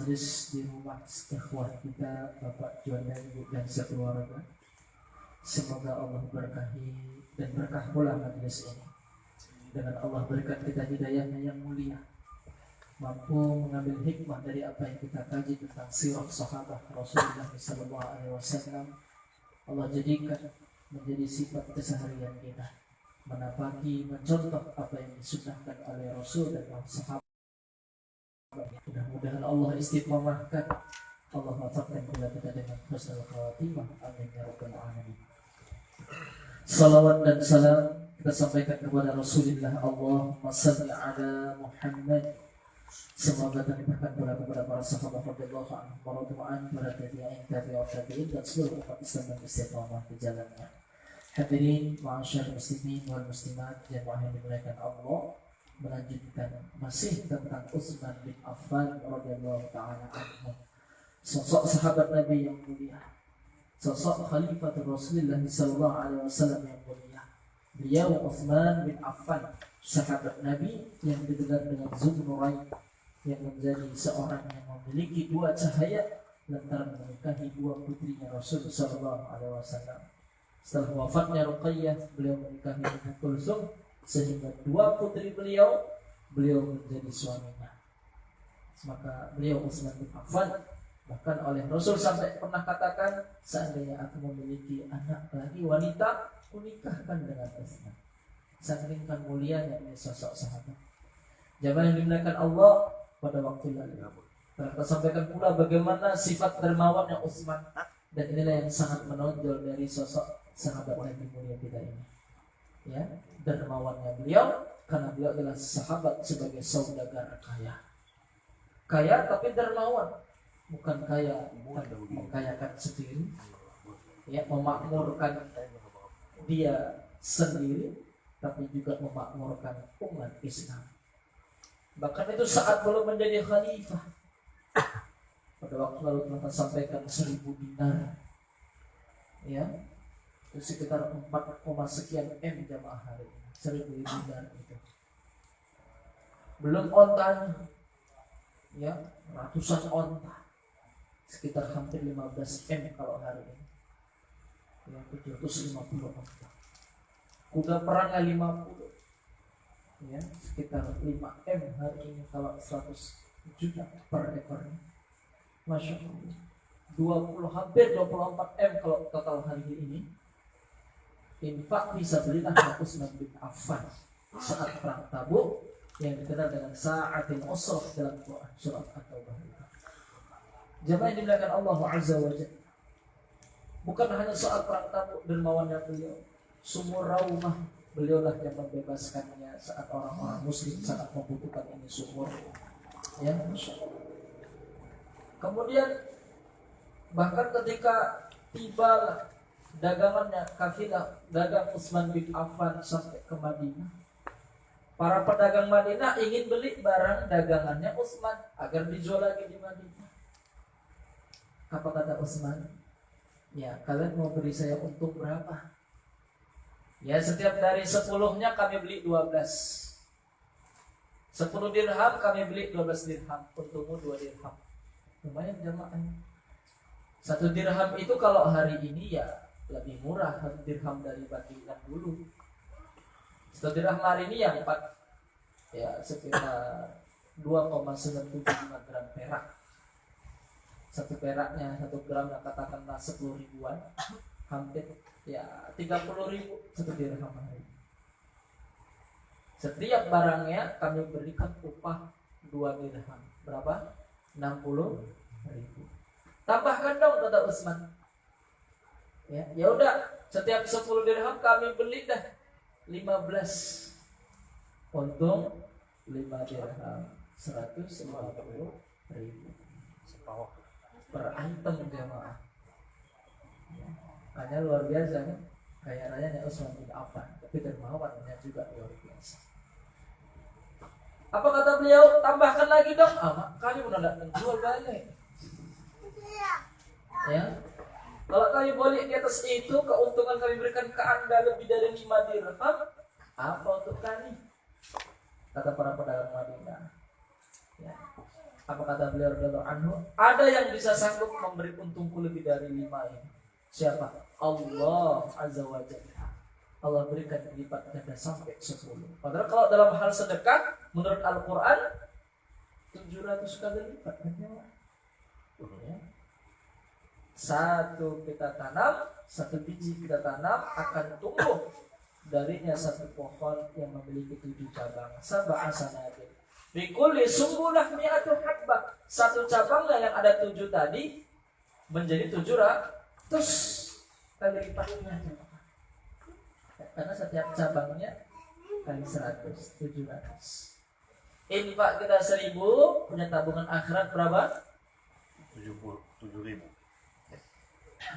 majlis di rumah ikhwah kita Bapak Juanda, Ibu dan sekeluarga. Semoga Allah berkahi dan berkah pula majlis ini. Dengan Allah berikan kita hidayahnya yang mulia, mampu mengambil hikmah dari apa yang kita kaji tentang sirah sahabat Rasulullah SAW. Allah jadikan menjadi sifat keseharian kita, menapaki, mencontoh apa yang disunnahkan oleh Rasul dan sahabat. Mudah-mudahan Allah istiqomahkan, Allah wafatkan pula kita dengan husnul khatimah. Amin ya rabbal alamin. Salawat dan salam kita sampaikan kepada Rasulullah. Allahumma salli ala Muhammad. Semoga terlimpahkan pula kepada para sahabat radhiyallahu anhum, para tabi'in, para tabi'in dan seluruh umat Islam yang istiqamah di jalannya. Hadirin ma'asyar muslimin wal muslimat jamaah yang dimuliakan Allah, melanjutkan masih tentang Utsman bin Affan radhiyallahu taala anhu, sosok sahabat Nabi yang mulia, sosok Khalifah Rasulullah sallallahu alaihi wasallam yang mulia. Beliau Utsman bin Affan, sahabat Nabi yang digelar dengan Zunnurain, yang menjadi seorang yang memiliki dua cahaya lantaran menikahi dua putrinya Rasul sallallahu alaihi wasallam. Setelah wafatnya Ruqayyah, beliau menikahi Ummu Kulsum, sehingga dua putri beliau menjadi suaminya. Maka beliau Utsman bin Affan, bahkan oleh Rasul sampai pernah katakan, seandainya aku memiliki anak lagi wanita, kunikahkan dengan Utsman. Saking mulianya ini sosok sahabat. Jamaah yang dimuliakan Allah, pada waktu lalu kita sampaikan pula bagaimana sifat dermawannya Utsman, dan inilah yang sangat menonjol dari sosok sahabat Nabi mulia kita ini. Ya, dermawannya beliau karena beliau adalah sahabat sebagai saudagar kaya. Kaya tapi dermawan, bukan kaya mengkayakan sendiri, ya, memakmurkan dia sendiri, tapi juga memakmurkan umat Islam. Bahkan itu saat belum menjadi khalifah. Pada waktu lalu telah sampaikan 1.000 dinar, ya, itu sekitar 4, sekian M jamaah hari ini. 1.000 dinar itu. Belum ontanya, ya, ratusan onta, sekitar hampir 15 M kalau hari ini, ya, 750 onta. Kuda perangnya 50, ya, sekitar 5 M hari ini kalau 100 juta per ekornya. Masya Allah, 20 hampir 24 M kalau total hari ini. Infak fisabilillah Utsman bin Affan saat perang Tabuk, yang dikenal dengan sa'atil usrah dalam Quran surat At-Taubah. Jamaah yang dimuliakan Allah Azza wa Jalla, bukan hanya saat perang Tabuk dermawannya beliau, sumur raumah beliaulah yang membebaskannya saat orang-orang muslim sangat membutuhkan ini sumur, ya, Masya Allah. Kemudian bahkan ketika tiba dagangannya, kafilah dagang Utsman bin Affan sampai ke Madinah, para pedagang Madinah ingin beli barang dagangannya Utsman agar dijual lagi di Madinah. Apa kata Utsman? Ya, kalian mau beri saya untung berapa? Ya, setiap dari 10-nya kami beli 12. 10 dirham kami beli 12 dirham, untungmu 2 dirham. Lumayan jamaah. 1 dirham itu kalau hari ini ya lebih murah 1 dirham dari batikan dulu. 1 dirham hari ini yang 4, ya, sekitar 2,975 gram perak. 1 peraknya 1 gram yang katakanlah 10 ribuan, hampir ya 30 ribu 1 dirham hari. Setiap barangnya kami berikan upah 2 dirham. Berapa? 60 ribu. Tambahkan dong kata Utsman. Ya udah, setiap 10 dirham kami beli dah 15. Untung 5 dirham 150 ribu per item jamaah. Hanya luar biasa kan, kaya rayanya Utsman bin Affan, tapi dermawannya juga luar biasa. Apa kata beliau? Tambahkan lagi dong. Kali udah tidak menjual balik. Ya, kalau kami boleh di atas itu, keuntungan kami berikan ke Anda lebih dari 5 dirham, apa untuk kami? Kata para pedagang Madinah. Ya. Apa kata beliau radhiyallahu anhu? Ada yang bisa sanggup memberi untungku lebih dari 5 ini. Siapa? Allah azza wa jalla. Allah berikan lipat ganda sampai 10. Padahal kalau dalam hal sedekah menurut Al-Qur'an 700 kali lipat kan ya. Satu kita tanam, satu biji kita tanam akan tumbuh darinya satu pohon yang memiliki 7 cabang. Sab'a sanabil. Bikulli sumbulah mi'atu habbah. Satu cabangnya yang ada 7 tadi menjadi 700 kali lipatnya. Karena setiap cabangnya kali 100, 700. Ini Pak kita 1000, punya tabungan akhirat berapa? 7.000.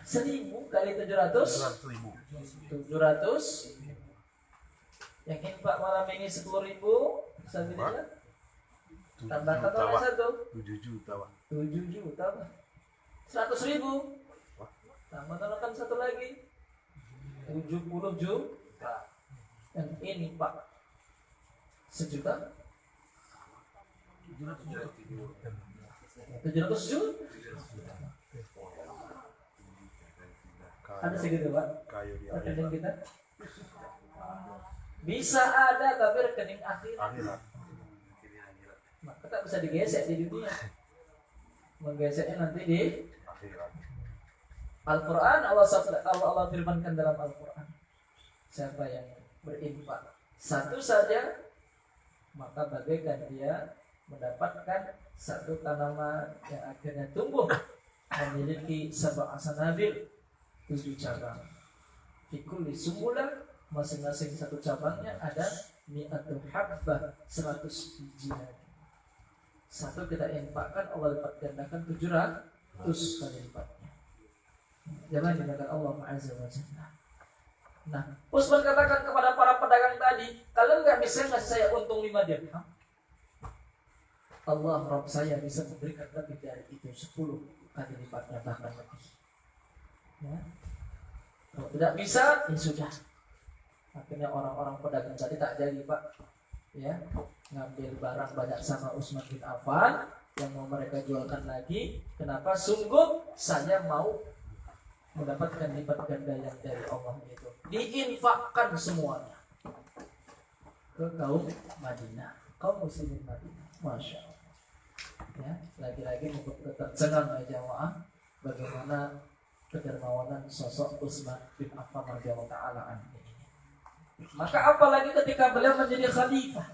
1000 kali 700 700. Yang infak malam ini 10.000 sabilillah. Tambahkan oleh 7 juta Pak. 7 juta Pak. 100.000. Tambahkan satu lagi 70 juta. Yang ini Pak 1 juta 700 juta. Ada segitu Pak rekening kita? Bisa ada tapi rekening akhirat. Maka tak bisa digesek di dunia. Menggeseknya nanti di Akhirat. Al-Quran. Allah firmankan dalam Al-Quran, siapa yang berinfak satu saja maka bagaikan dia mendapatkan satu tanaman yang akhirnya tumbuh memiliki sab'a sanabil 7 cabang. Fikul sumbulah, masing-masing satu cabangnya ada mi'atu habbah 100 biji. Satu kita infakkan, Allah lipat gandakan 700 kali lipatnya. Jangan dimakan Allah Azza wa Jalla. Nah, Utsman katakan kepada para pedagang tadi, kalian nggak bisa ngasih saya untung 5 dirham? Allah Rabb saya bisa memberikan lebih dari itu 10 kali lipatnya, bahkan lebih. Ya. Kalau tidak bisa, ya sudah. Akhirnya orang-orang pedagang tadi tak jadi Pak, ya, ngambil barang banyak sama Utsman bin Affan yang mau mereka jualkan lagi. Kenapa? Sungguh saya mau mendapatkan lipat ganda yang dari Allah itu. Diinfakkan semuanya ke kaum Madinah, kaum muslimin Madinah. Masya Allah. Ya, lagi-lagi tercengang ya jamaah bagaimana kedermawanan sosok Utsman bin Affan radhiyallahu taala anhu. Maka apalagi ketika beliau menjadi khalifah.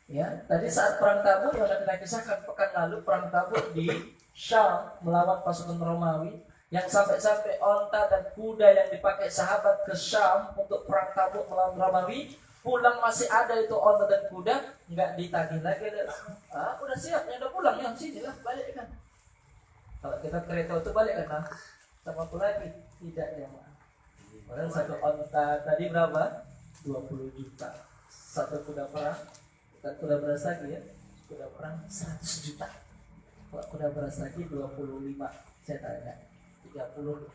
Ya, tadi saat perang Tabuk yang kita kisahkan pekan lalu, perang Tabuk di Syam melawan pasukan Romawi, yang sampai-sampai onta dan kuda yang dipakai sahabat ke Syam untuk perang Tabuk melawan Romawi, pulang masih ada itu onta dan kuda, nggak ditagih lagi. Udah siap, ya udah pulang, yang sini lah, balik kan. Kalau kita kereta itu balik kan, sama aku lagi tidak ya. Padahal satu onta tadi berapa? 20 juta. Satu kuda perang, kuda beras lagi ya, kuda perang 100 juta. Kalau kuda beras lagi 25, saya tanya 30.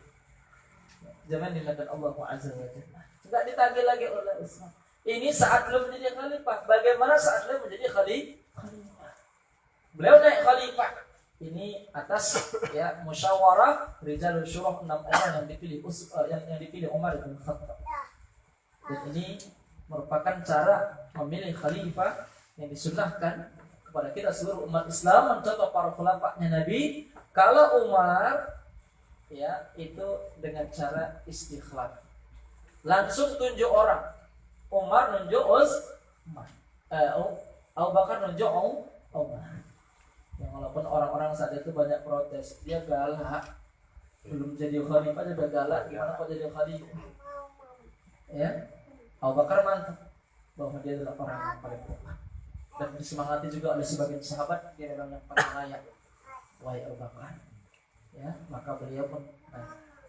Jangan dimakan Allah Azza wa Jalla. Enggak ditagih lagi oleh Utsman. Ini saat belum menjadi khalifah. Bagaimana saat beliau menjadi khalifah? Beliau naik khalifah. Ini atas ya musyawarah Rijalul Syura 6 orang yang dipilih Umar bin Khattab. Dan ini merupakan cara memilih khalifah yang disunnahkan kepada kita seluruh umat Islam, mencontoh para khulafa'nya Nabi. Kalau Umar ya itu dengan cara istikhlaf, langsung tunjuk orang. Umar nunjuk Utsman, Abu Bakar nunjuk Umar. Yang walaupun orang-orang saat itu banyak protes, dia galak, belum jadi khalifah dia udah galak, gimana kok jadi khalifah? Ya, Abu Bakar mantap bahwa dia adalah orang yang paling kuat dan disemangati juga oleh sebagian sahabat, dia orang yang paling layak. Wahai Abu Bakar, ya, maka beliau pun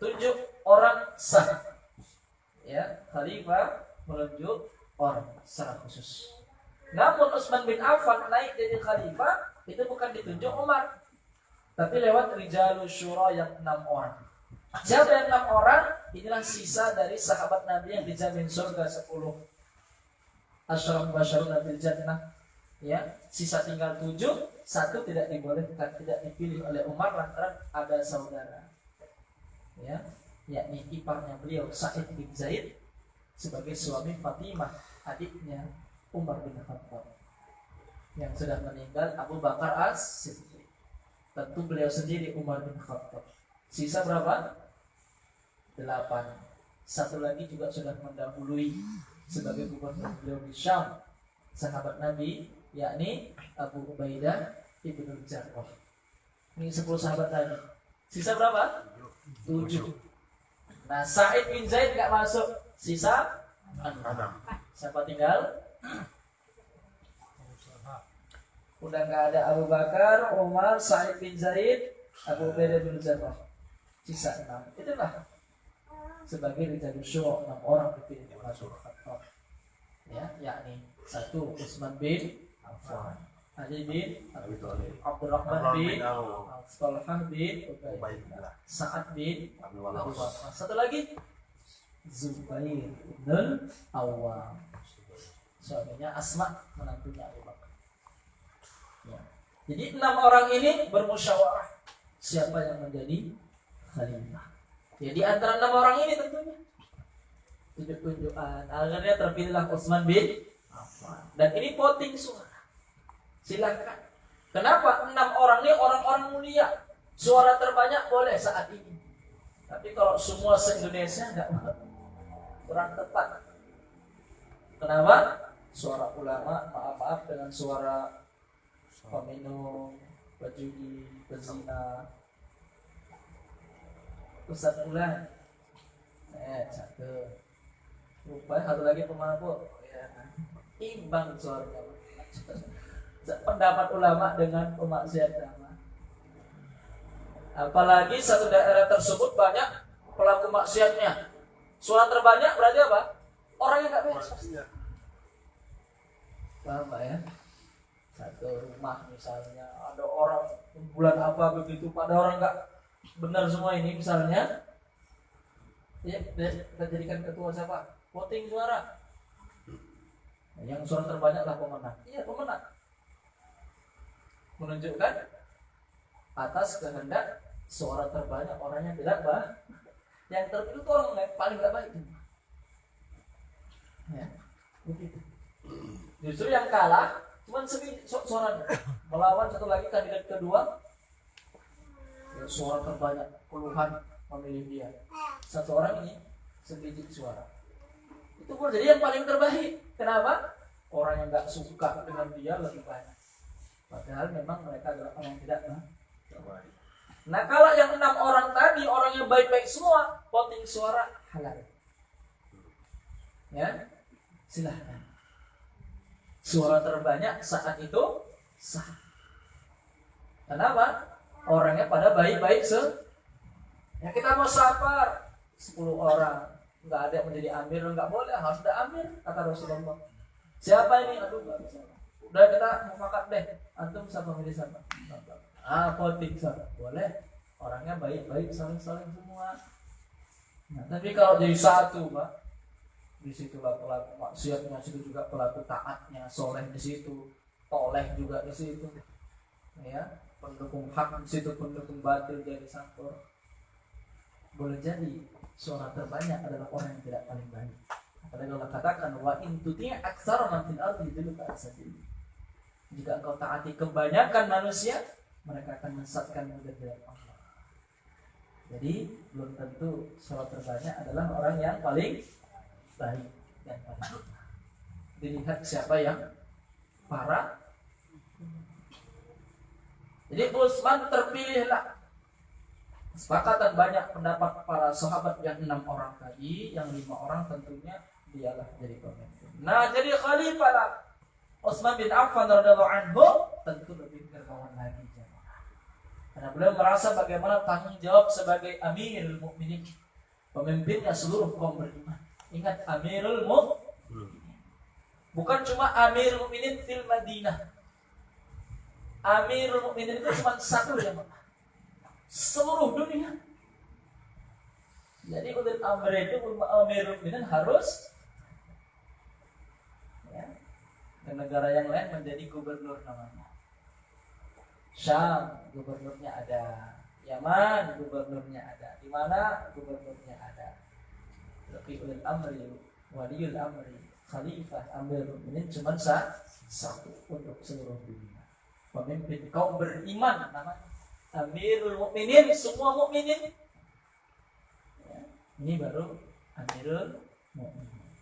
tunjuk orang sah, ya, khalifah menunjuk orang secara khusus. Namun Utsman bin Affan naik jadi khalifah itu bukan ditunjuk Umar, tapi lewat Rijalul Syura yang 6 orang. Siapa yang 6 orang? Inilah sisa dari sahabat Nabi yang dijamin surga 10 Asyram basyaruna bil jannah, Ya, sisa tinggal 7, satu tidak dibolehkan, tidak dipilih oleh Umar lantaran ada saudara. Ya, yakni iparnya beliau Sa'id bin Zaid sebagai suami Fatimah, adiknya Umar bin Khattab yang sudah meninggal Abu Bakar As-Siddiq. Tentu beliau sendiri Umar bin Khattab. Sisa berapa? 8. Satu lagi juga sudah mendahului sebagai gubernur beliau di Syam, sahabat Nabi, yakni Abu Ubaidah ibnu Jarrah. Ini 10 sahabat tadi. Sisa berapa? 7. Nah, Sa'id bin Zaid gak masuk. Sisa 6. Siapa tinggal? Udah gak ada Abu Bakar, Umar, Sa'id bin Zaid, Abu Ubaidah bin Jarrah. Sisa 6. Itulah sebagai Rijalul Syura, 6 orang dipilih oleh Rasulullah. Ya, yakni 1 Utsman bin Affan, Ali bin Abi Thalib, Abdurrahman bin Auf, Talhah bin Ubaidillah, Sa'ad bin Abi Waqqas. Satu lagi Zubair bin Awwam, suaminya Asma, menantunya Abu Bakar. Ya. Jadi 6 orang ini bermusyawarah siapa yang menjadi khalifah. Jadi antara 6 orang ini tentunya tunjuk-tunjukan. Akhirnya terpilihlah Utsman bin Affan. Dan ini voting suara. Silakan. Kenapa? 6 orang ini orang-orang mulia. Suara terbanyak boleh saat ini. Tapi kalau semua se-Indonesia enggak kurang tepat. Kenapa? Suara ulama, maaf-maaf, dengan suara peminum, pejudi, pezina. Ustaz Ulan. Satu. Rupanya satu lagi pemabuk. Ya. Imbang suaranya. Pendapat ulama dengan pemaksiat agama. Apalagi satu daerah tersebut banyak pelaku maksiatnya. Suara terbanyak berarti apa? Orang yang gak beres. Paham Pak ya? Satu rumah misalnya ada orang bulan apa begitu, pada orang gak benar semua ini misalnya. Ya, kita jadikan ketua siapa? Voting suara. Nah, yang suara terbanyak lah pemenang. Iya, pemenang. Menunjukkan atas kehendak suara terbanyak orangnya tidak bah. Yang terpilih itu orang yang paling gak baik. Ya, begitu. Justru yang kalah cuma suaranya. Melawan satu lagi kandidat kedua, ya, suara terbanyak puluhan memilih dia. Satu orang ini sebiji suara. Itu boleh jadi yang paling terbaik. Kenapa? Orang yang gak suka dengan dia lebih banyak. Padahal memang mereka adalah orang yang tidak baik. Nah, kalau yang 6 orang tadi orangnya baik-baik semua, voting suara halal. Ya, silahkan. Suara terbanyak saat itu sah. Kenapa? Orangnya pada baik-baik ya, kita mau safar 10 orang, nggak ada yang menjadi amir, nggak boleh, harus ada amir, kata Rasulullah. Siapa ini? Aduh, nggak bisa. Udah, kita mufakat deh. Antum bisa memilih siapa? Voting siapa? Boleh. Orangnya baik-baik, saling-saling semua. Nah, tapi kalau jadi satu, Pak, di situlah pelaku maksiatnya, situ juga pelaku taatnya, soleh di situ, toleh juga di situ. Ya, pendukung hak di situ, pendukung batil jadi satu. Boleh jadi suara terbanyak adalah orang yang tidak paling baik. Apalagi Allah katakan wa in tuti' aktsara man fil ardi yudilluka an sabil. Jika engkau taati kebanyakan manusia, mereka akan menyesatkanmu dari jalan Allah. Jadi belum tentu suara terbanyak adalah orang yang paling baik dan paling benar. Dilihat siapa yang parah. Jadi Utsman terpilihlah. Kesepakatan banyak pendapat para sahabat yang 6 orang tadi, yang 5 orang tentunya dialah jadi pemimpin. Nah, jadi khalifah lah Utsman bin Affan radhiyallahu anhu tentu lebih dermawan lagi. Karena beliau merasa bagaimana tanggung jawab sebagai Amirul Mukminin, pemimpinnya seluruh kaum beriman. Ingat, Amirul Mukminin. Bukan cuma Amirul Mukminin fil Madinah. Amirul Mukminin itu cuma satu jemaah. Seluruh dunia. Jadi ulil amri itu Amirul Mukminin harus ya, ke negara yang lain menjadi gubernur namanya. Syam gubernurnya ada, Yaman gubernurnya ada, di mana gubernurnya ada. Rafiul Amri, Waliul Amri, Khalifah Amirul Mukminin cuma satu untuk seluruh dunia. Pemimpin kaum beriman namanya Amirul Mukminin, semua mukminin. Ya, ini baru Amirul Mukminin.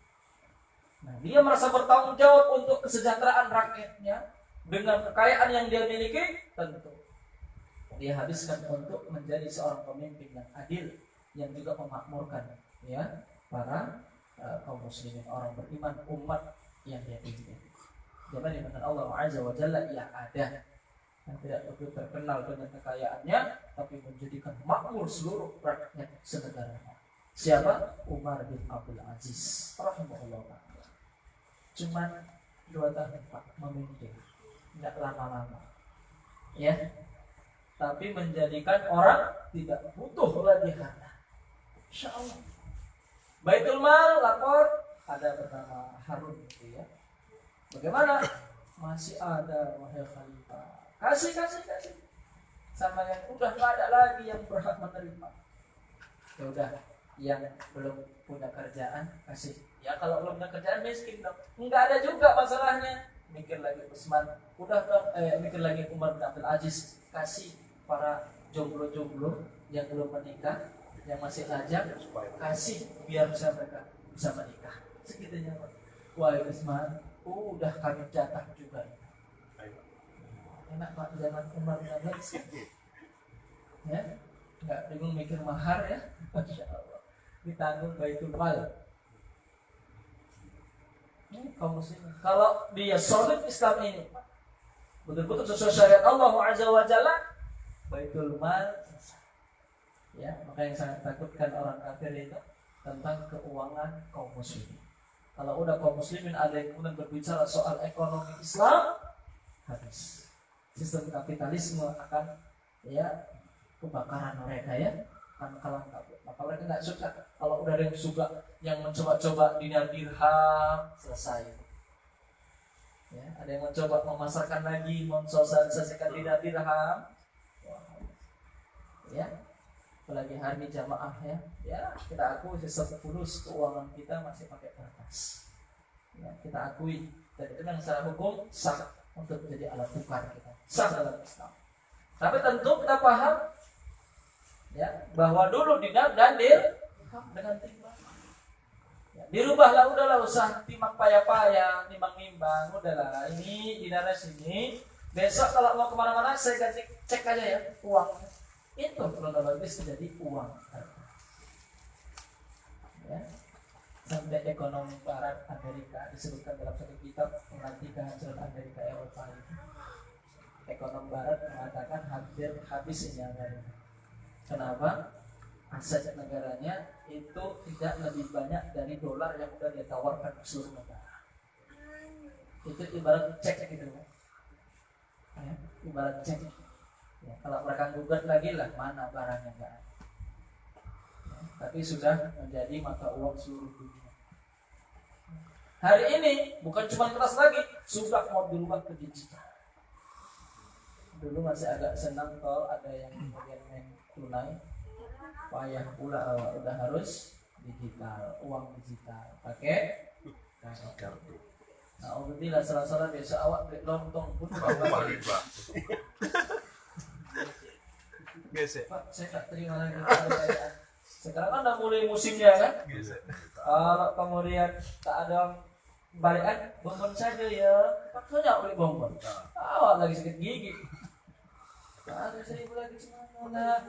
Nah, dia merasa bertanggung jawab untuk kesejahteraan rakyatnya dengan kekayaan yang dia miliki, tentu dia habiskan untuk menjadi seorang pemimpin yang adil yang juga memakmurkan ya para kaum muslimin, orang beriman, umat yang dia pimpin. Zaman di mana Allah Azza wa Jalla yang ada yang tidak begitu terkenal dengan kekayaannya, tapi menjadikan makmur seluruh rakyat senegaranya. Siapa? Umar bin Abdul Aziz rahimahullah ta'ala. Cuman 2 tahun Pak memimpin, tidak lama-lama ya, tapi menjadikan orang tidak butuh lagi harta. Insya Allah. Baitul Mal lapor ada bernama Harun itu ya. Bagaimana? Masih ada wahai khalifah. Kasih sama yang udah nggak ada lagi yang berhak menerima. Ya udah, yang belum punya kerjaan kasih. Ya kalau belum punya kerjaan miskin dong. Enggak ada juga masalahnya. Mikir lagi Utsman, udah dong. Mikir lagi Umar bin Abdul Aziz, kasih para jomblo-jomblo yang belum menikah, yang masih lajang, kasih biar mereka bisa menikah. Segitunya Pak. Wahai Utsman, udah kami jatah juga. Enak Pak zaman Umar bin Abdul Aziz. Ya, nggak bingung mikir mahar ya. Masya Allah. Ditanggung Baitul Mal. Ini kaum muslimin. Kalau dia solid Islam ini, betul-betul sesuai syariat Allah Azza wa Jalla, Baitul Mal selesai. Ya, maka yang sangat takutkan orang kafir itu tentang keuangan kaum muslimin. Kalau udah kaum muslimin ada yang kemudian berbicara soal ekonomi Islam, habis. Sistem kapitalisme akan ya kebakaran mereka ya, akan kalah kabut. Maka mereka nggak suka. Kalau udah ada yang suka yang mencoba-coba dinar dirham, selesai. Ya, ada yang mencoba memasarkan lagi, mensosialisasikan dinar dirham. Ya, apalagi hari jamaah ya kita akui sistem fulus keuangan kita masih pakai kertas. Ya, kita akui dan itu yang secara hukum sah untuk menjadi alat tukar kita, sah dalam Islam. Tapi tentu kita paham ya bahwa dulu dinar dan dirham dengan timbang. Ya, dirubahlah, udahlah usah timang payah-payah, nimbang-nimbang, udahlah ini dinarnya sini. Besok kalau mau kemana-mana saya ganti cek aja ya uangnya. Itu kronologis menjadi uang. Ya. Sampai ekonomi Barat Amerika disebutkan dalam satu kitab menanti kehancuran Amerika Eropa itu. Ekonom Barat mengatakan hampir habis ini Amerika. Kenapa? Aset negaranya itu tidak lebih banyak dari dolar yang sudah ditawarkan ke seluruh negara. Itu ibarat cek gitu kan? Ya, ibarat cek. Ya, kalau mereka gugat lagi lah mana barangnya enggak ada. Ya, tapi sudah menjadi mata uang seluruh dunia. Hari ini bukan cuma keras lagi, sudah mau dirubah ke digital. Dulu masih agak senang kalau ada yang kemudian main tunai, payah pula udah harus digital, uang digital, pakai kartu. Nah, alhamdulillah salah-salah besok awak beli lontong pun pakai. Pak, saya tak terima lagi. Sekarang kan udah mulai musimnya kan? Kalau kemudian tak ada balikan, bonbon saja ya. Pak, saya beli bonbon. Awak lagi sakit gigi. Ada 1.000 lagi semuanya.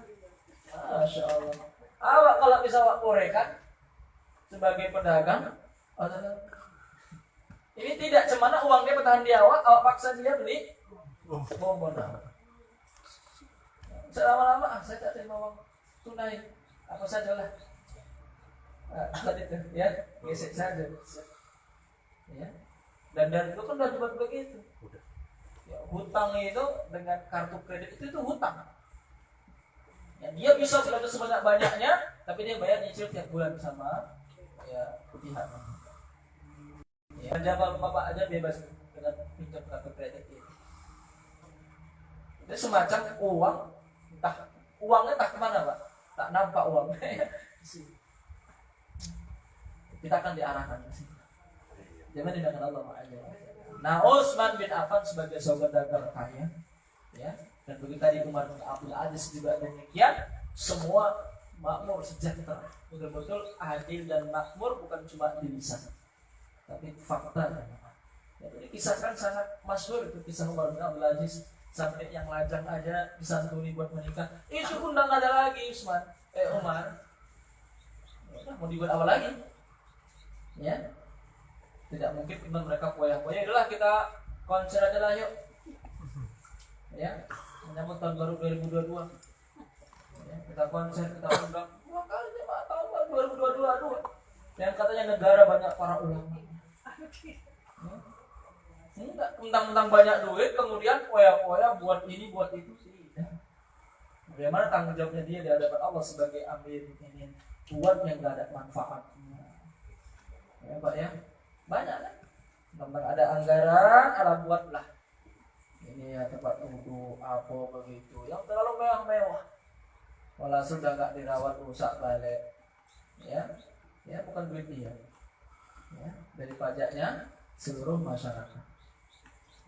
Masya Allah. Awak kalau bisa awak korekan sebagai pedagang, ini tidak cemana uangnya bertahan di awak paksa dia beli bonbon. Selama-lama saya tak terima uang tunai, apa sajalah. Tadi itu ya, gesek saja. Ya. Dan dari itu kan udah dibuat begitu. Ya, hutang itu dengan kartu kredit itu hutang. Ya, dia bisa belanja sebanyak-banyaknya, tapi dia bayar nyicil tiap bulan sama ya pihak. Ya, jamal bapak aja bebas dengan pinjam kartu kredit itu. Itu semacam uang, uangnya tak kemana Pak? Tak nampak uangnya. Kita akan diarahkan ke sini. Jangan didengar Allah aja. Nah, Utsman bin Affan sebagai saudagar kaya, ya, dan begitu tadi Umar bin Abdul Aziz juga demikian, semua makmur sejahtera, betul-betul adil dan makmur, bukan cuma di lisan, tapi fakta. Jadi kisahkan sangat masyhur itu kisah Umar bin Abdul Aziz, sampai yang lajang aja disantuni buat menikah. Itu pun nggak ada lagi Umar. Ya, mau dibuat apa lagi? Ya, tidak mungkin iman mereka poya-poya. Itulah kita konser aja lah yuk. Ya, menyambut tahun baru 2022. Ya, kita konser, kita undang 2 kali jemaah tahun baru 2022. Yang katanya negara banyak para ulama. Enggak, mentang-mentang banyak duit, kemudian poya-poya buat ini, buat itu sih. Bagaimana tanggung jawabnya dia di hadapan Allah sebagai amir ini buat yang gak ada manfaatnya. Ya Pak ya, banyak kan? Tentang ada anggaran, ala buatlah. Ini ya tempat wudhu, apa begitu. Yang terlalu mewah-mewah. Walhasil sudah gak dirawat, rusak balik. Ya, bukan duit dia. Ya, dari pajaknya seluruh masyarakat.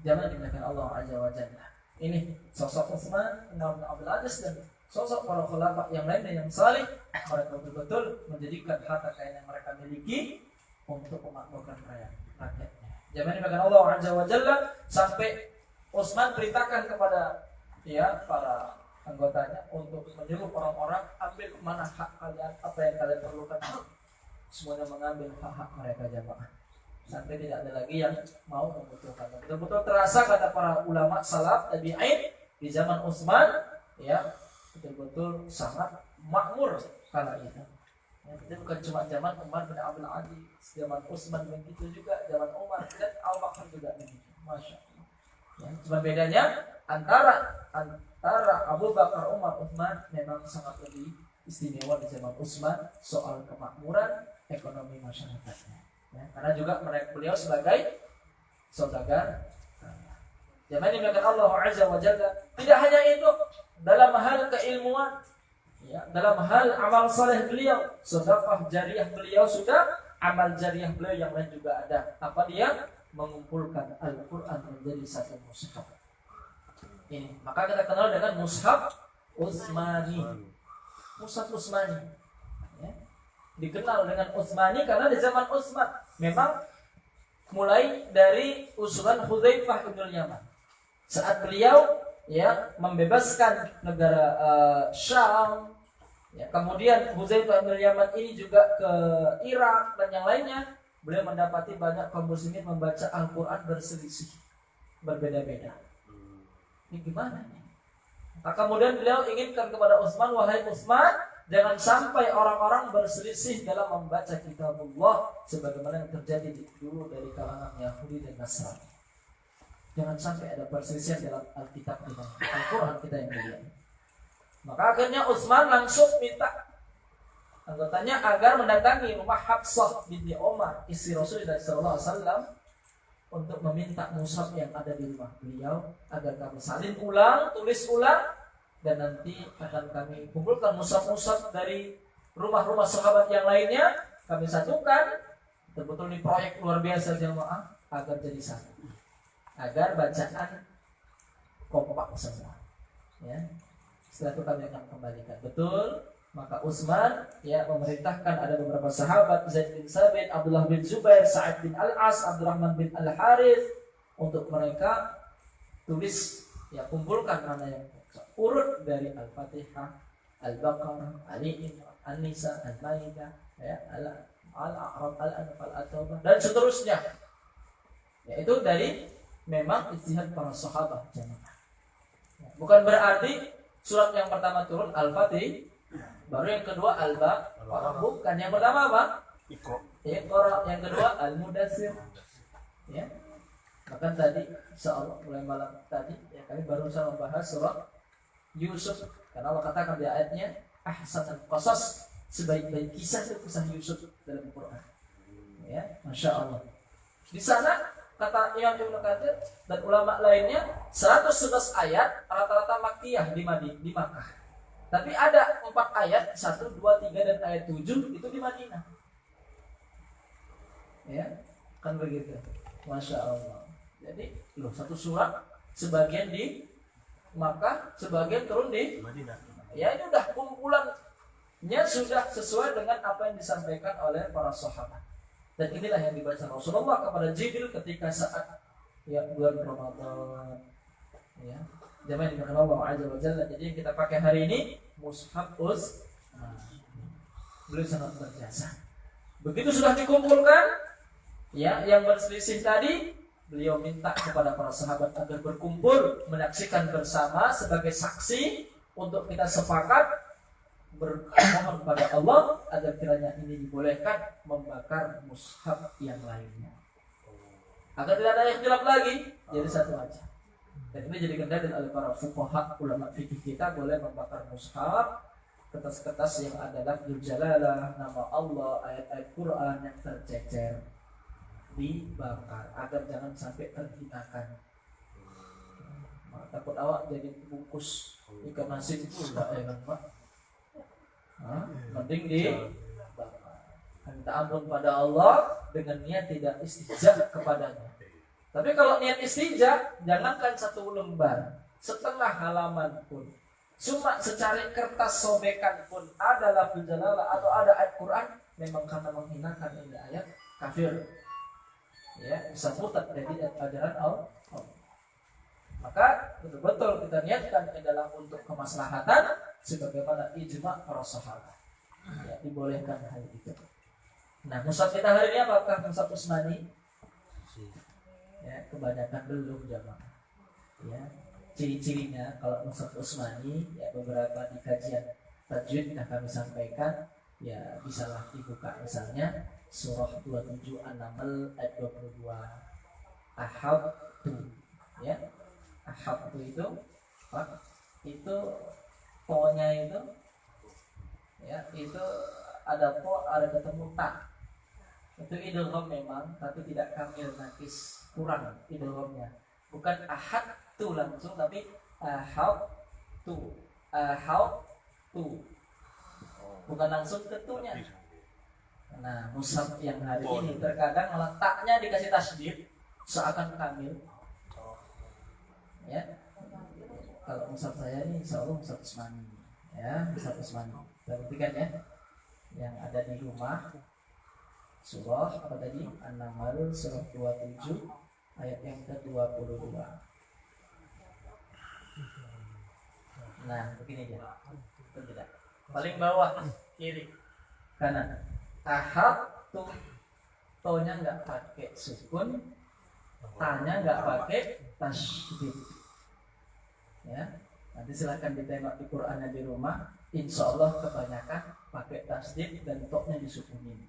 Jangan dimuliakan Allah Azza wa Jalla. Ini sosok Utsman bin Abdul Aziz dan sosok para khulafa yang lainnya yang saleh. Mereka betul-betul menjadikan harta kekayaan yang mereka miliki untuk memakmurkan rakyatnya. Jangan dimuliakan Allah Azza wa Jalla, sampai Utsman perintahkan kepada para anggotanya untuk menyuruh orang-orang ambil mana hak kalian, apa yang kalian perlukan. Semuanya mengambil hak-hak mereka jamaah. Sampai tidak ada lagi yang mau membutuhkan. Betul-betul terasa kata para ulama salaf tabi'in di zaman Utsman, ya, betul-betul sangat makmur kala itu. Ya, itu bukan cuma zaman Umar bin Abdul Aziz, zaman Utsman begitu juga, zaman Umar dan Abu Bakar juga begitu. Masya Allah. Ya, cuma bedanya antara Abu Bakar, Umar, Utsman memang sangat lebih istimewa di zaman Utsman soal kemakmuran ekonomi masyarakatnya. Ya, karena juga beliau sebagai saudagar. Zaman ini Allah Azza wa Jalla, tidak hanya itu, dalam hal keilmuan, ya, dalam hal amal saleh beliau, sedekah jariah beliau sudah, amal jariah beliau yang lain juga ada. Apa dia? Mengumpulkan Al-Quran menjadi satu mushaf. Ini, maka kita kenal dengan mushaf Utsmani. Mushaf Utsmani. Ya. Dikenal dengan Utsmani karena di zaman Utsman memang mulai dari usulan Hudzaifah bin Yaman. Saat beliau membebaskan negara Syam, ya, kemudian Hudzaifah bin Yaman ini juga ke Irak dan yang lainnya, beliau mendapati banyak kaum muslimin membaca Al-Quran berselisih, berbeda-beda. Ini gimana nih? Nah, kemudian beliau inginkan kepada Utsman, wahai Utsman, jangan sampai orang-orang berselisih dalam membaca kitabullah sebagaimana yang terjadi dulu dari kalangan Yahudi dan Nasrani. Jangan sampai ada perselisihan dalam Alkitab dengan Al-Quran kita yang mulia. Maka akhirnya Utsman langsung minta anggotanya agar mendatangi rumah Hafsah binti Umar, istri Rasulullah SAW, untuk meminta mushaf yang ada di rumah beliau agar kami salin ulang, tulis ulang, dan nanti akan kami kumpulkan mushaf-mushaf dari rumah-rumah sahabat yang lainnya, kami satukan. Betul-betul ini proyek luar biasa jemaah, agar jadi satu, agar bacaan kompak semua. Ya. Setelah itu kami akan kembalikan. Betul. Maka Utsman memerintahkan ada beberapa sahabat, Zaid bin Sabit, Abdullah bin Zubair, Sa'ad bin Al-As, Abdurrahman bin Al-Harith, untuk mereka tulis, kumpulkan mana yang urut dari Al-Fatihah, Al-Baqarah, Ali Imran, An-Nisa, Al-Maidah, Al-A'raf, Al-Anfal, At-Taubah, dan seterusnya. Yaitu dari memang ijtihad para sahabat jemaah. Bukan berarti surat yang pertama turun Al-Fatih, baru yang kedua Al-Baqarah. Bukan, yang pertama apa? Iqra. Yang kedua Al-Mudaththir. Ya. Bahkan tadi insyaallah mulai malam tadi kami baru saja membahas surat Yusuf, karena Allah katakan di ayatnya ahsanul qasas, sebaik-baik kisah itu kisah Yusuf dalam Al-Quran. Ya, Masya Allah. Di sana kata Imam Ibnu Katsir dan ulama lainnya 111 ayat rata-rata Makkiyah di Makkah. Tapi ada 4 ayat 1, 2, 3 dan ayat 7 itu di Madinah. Ya, kan begitu. Masya Allah. Jadi satu surat sebagian di Makkah, sebagian turun di Madinah. Ya ini udah kumpulannya sudah sesuai dengan apa yang disampaikan oleh para sahabat. Dan inilah yang dibaca Rasulullah kepada Jibril ketika saat bulan Ramadan. Ya, zaman yang dikenal Allah Azza wa Jalla. Jadi yang kita pakai hari ini Mushaf beliau sangat berjasa. Begitu sudah dikumpulkan, ya yang berselisih tadi, beliau minta kepada para sahabat agar berkumpul menyaksikan bersama sebagai saksi untuk kita sepakat bermohon kepada Allah agar kiranya ini dibolehkan membakar mushaf yang lainnya. Agar tidak ada ikhtilaf lagi, jadi satu aja. Dan ini jadi kendali oleh para fuqaha ulama fikih kita boleh membakar mushaf, kertas-kertas yang ada lafzul jalalah, nama Allah, ayat-ayat Quran yang tercecer dibakar agar jangan sampai terhinakan. Takut awak jadi bungkus ikan asin pula kan Pak. Mending minta ampun pada Allah dengan niat tidak istijah kepadanya. Tapi kalau niat istijah, jangankan 1 lembar, setengah halaman pun, cuma secari kertas sobekan pun ada lafzul jalalah atau ada ayat Quran, memang karena menghinakan ini ayat kafir. Ya, bisa murtad dari ajaran Allah. Maka betul-betul kita niatkan adalah untuk kemaslahatan sebagaimana ijma para sahabat. Ya, dibolehkan hal itu. Nah, mushaf kita hari ini apakah mushaf Utsmani? Ya, kebanyakan belum jamaah. Ya, ciri-cirinya kalau mushaf Utsmani ya beberapa di kajian tajwid yang kami sampaikan ya bisalah dibuka misalnya surah 27 An-Naml ayat 22 Ahad ya. Ahad itu apa? Itu po-nya itu ya itu ada po ada ketemu ta. Itu idgham memang tapi tidak kamil nakis, kurang idghamnya. Bukan ahad tu langsung tapi ahad tu. Bukan langsung ketunya. Nah, mushaf yang hari ini terkadang letaknya dikasih tasdid seakan kamil. Ya, kalau mushaf saya ini insya Allah mushaf Utsmani, ya mushaf Utsmani. Perhatikan ya, yang ada di rumah surah apa tadi An-Naml surah 27 ayat yang ke-22. Nah, begini dia, tidak paling bawah kiri kanan. Ahad tuh to-nya nggak pakai sukun, ta-nya nggak pakai tasydid. Ya, nanti silahkan ditengok di Qurannya di rumah. Insya Allah kebanyakan pakai tasydid dan to-nya disukunin.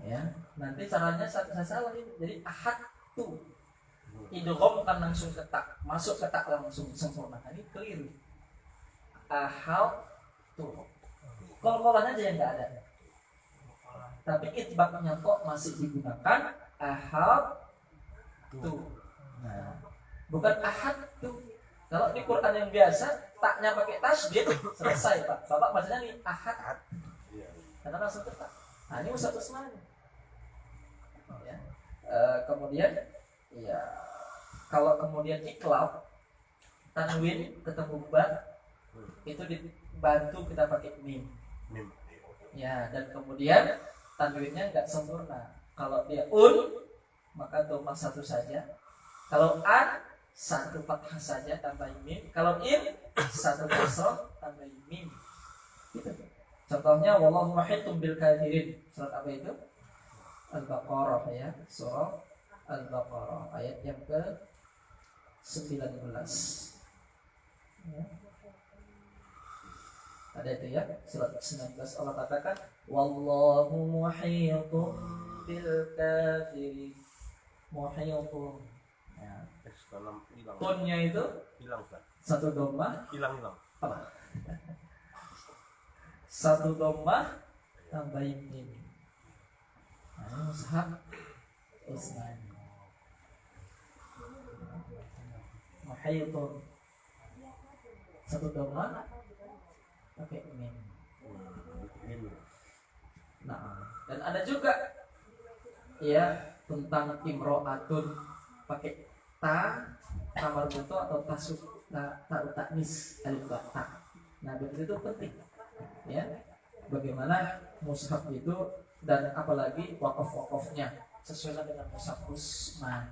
Ya, nanti caranya saya salah ini. Jadi ahad tuh idgham kan langsung ketak, masuk ketak langsung sempurna. Ini keliru. Ahad tuh. Kol-kolannya aja yang nggak ada. Tapi itbaknya kok masih digunakan ahad tuh. Nah, bukan ahad tuh. Kalau di Quran yang biasa taknya pakai tasydid selesai Pak. Bapak bacanya nih ahad. Karena langsung ketak. Nah, ini mushaf Utsmani. Ya. Kemudian ya kalau kemudian iklab tanwin ketemu ba itu dibantu kita pakai mim. Ya, dan kemudian tanwinnya enggak sempurna. Kalau dia maka dhammah satu saja. Kalau an satu fathah saja tambah mim. Kalau satu kasrah tambah mim. Gitu. Contohnya wallahu muhitum bil kafirin. Surat apa itu? Al-Baqarah ya, surah Al-Baqarah ayat yang ke-19. Ya. Ada itu ya, surat 19 Allah katakan wallahu muhitum bil kafirin. Muhitum. Ya. Tonnya itu hilang kan? Satu dhammah Hilang. apa? Satu dhammah tambah mim. Nah, mushaf Utsmani. Muhaitun satu doma pakai min. Nah, dan ada juga ya tentang imro'atun pakai ta marbuto atau ta taknis alif ba ta. Nah, begitu itu penting. Ya. Bagaimana mushaf itu dan apalagi wakaf-wakafnya sesuai dengan mushaf Utsmani.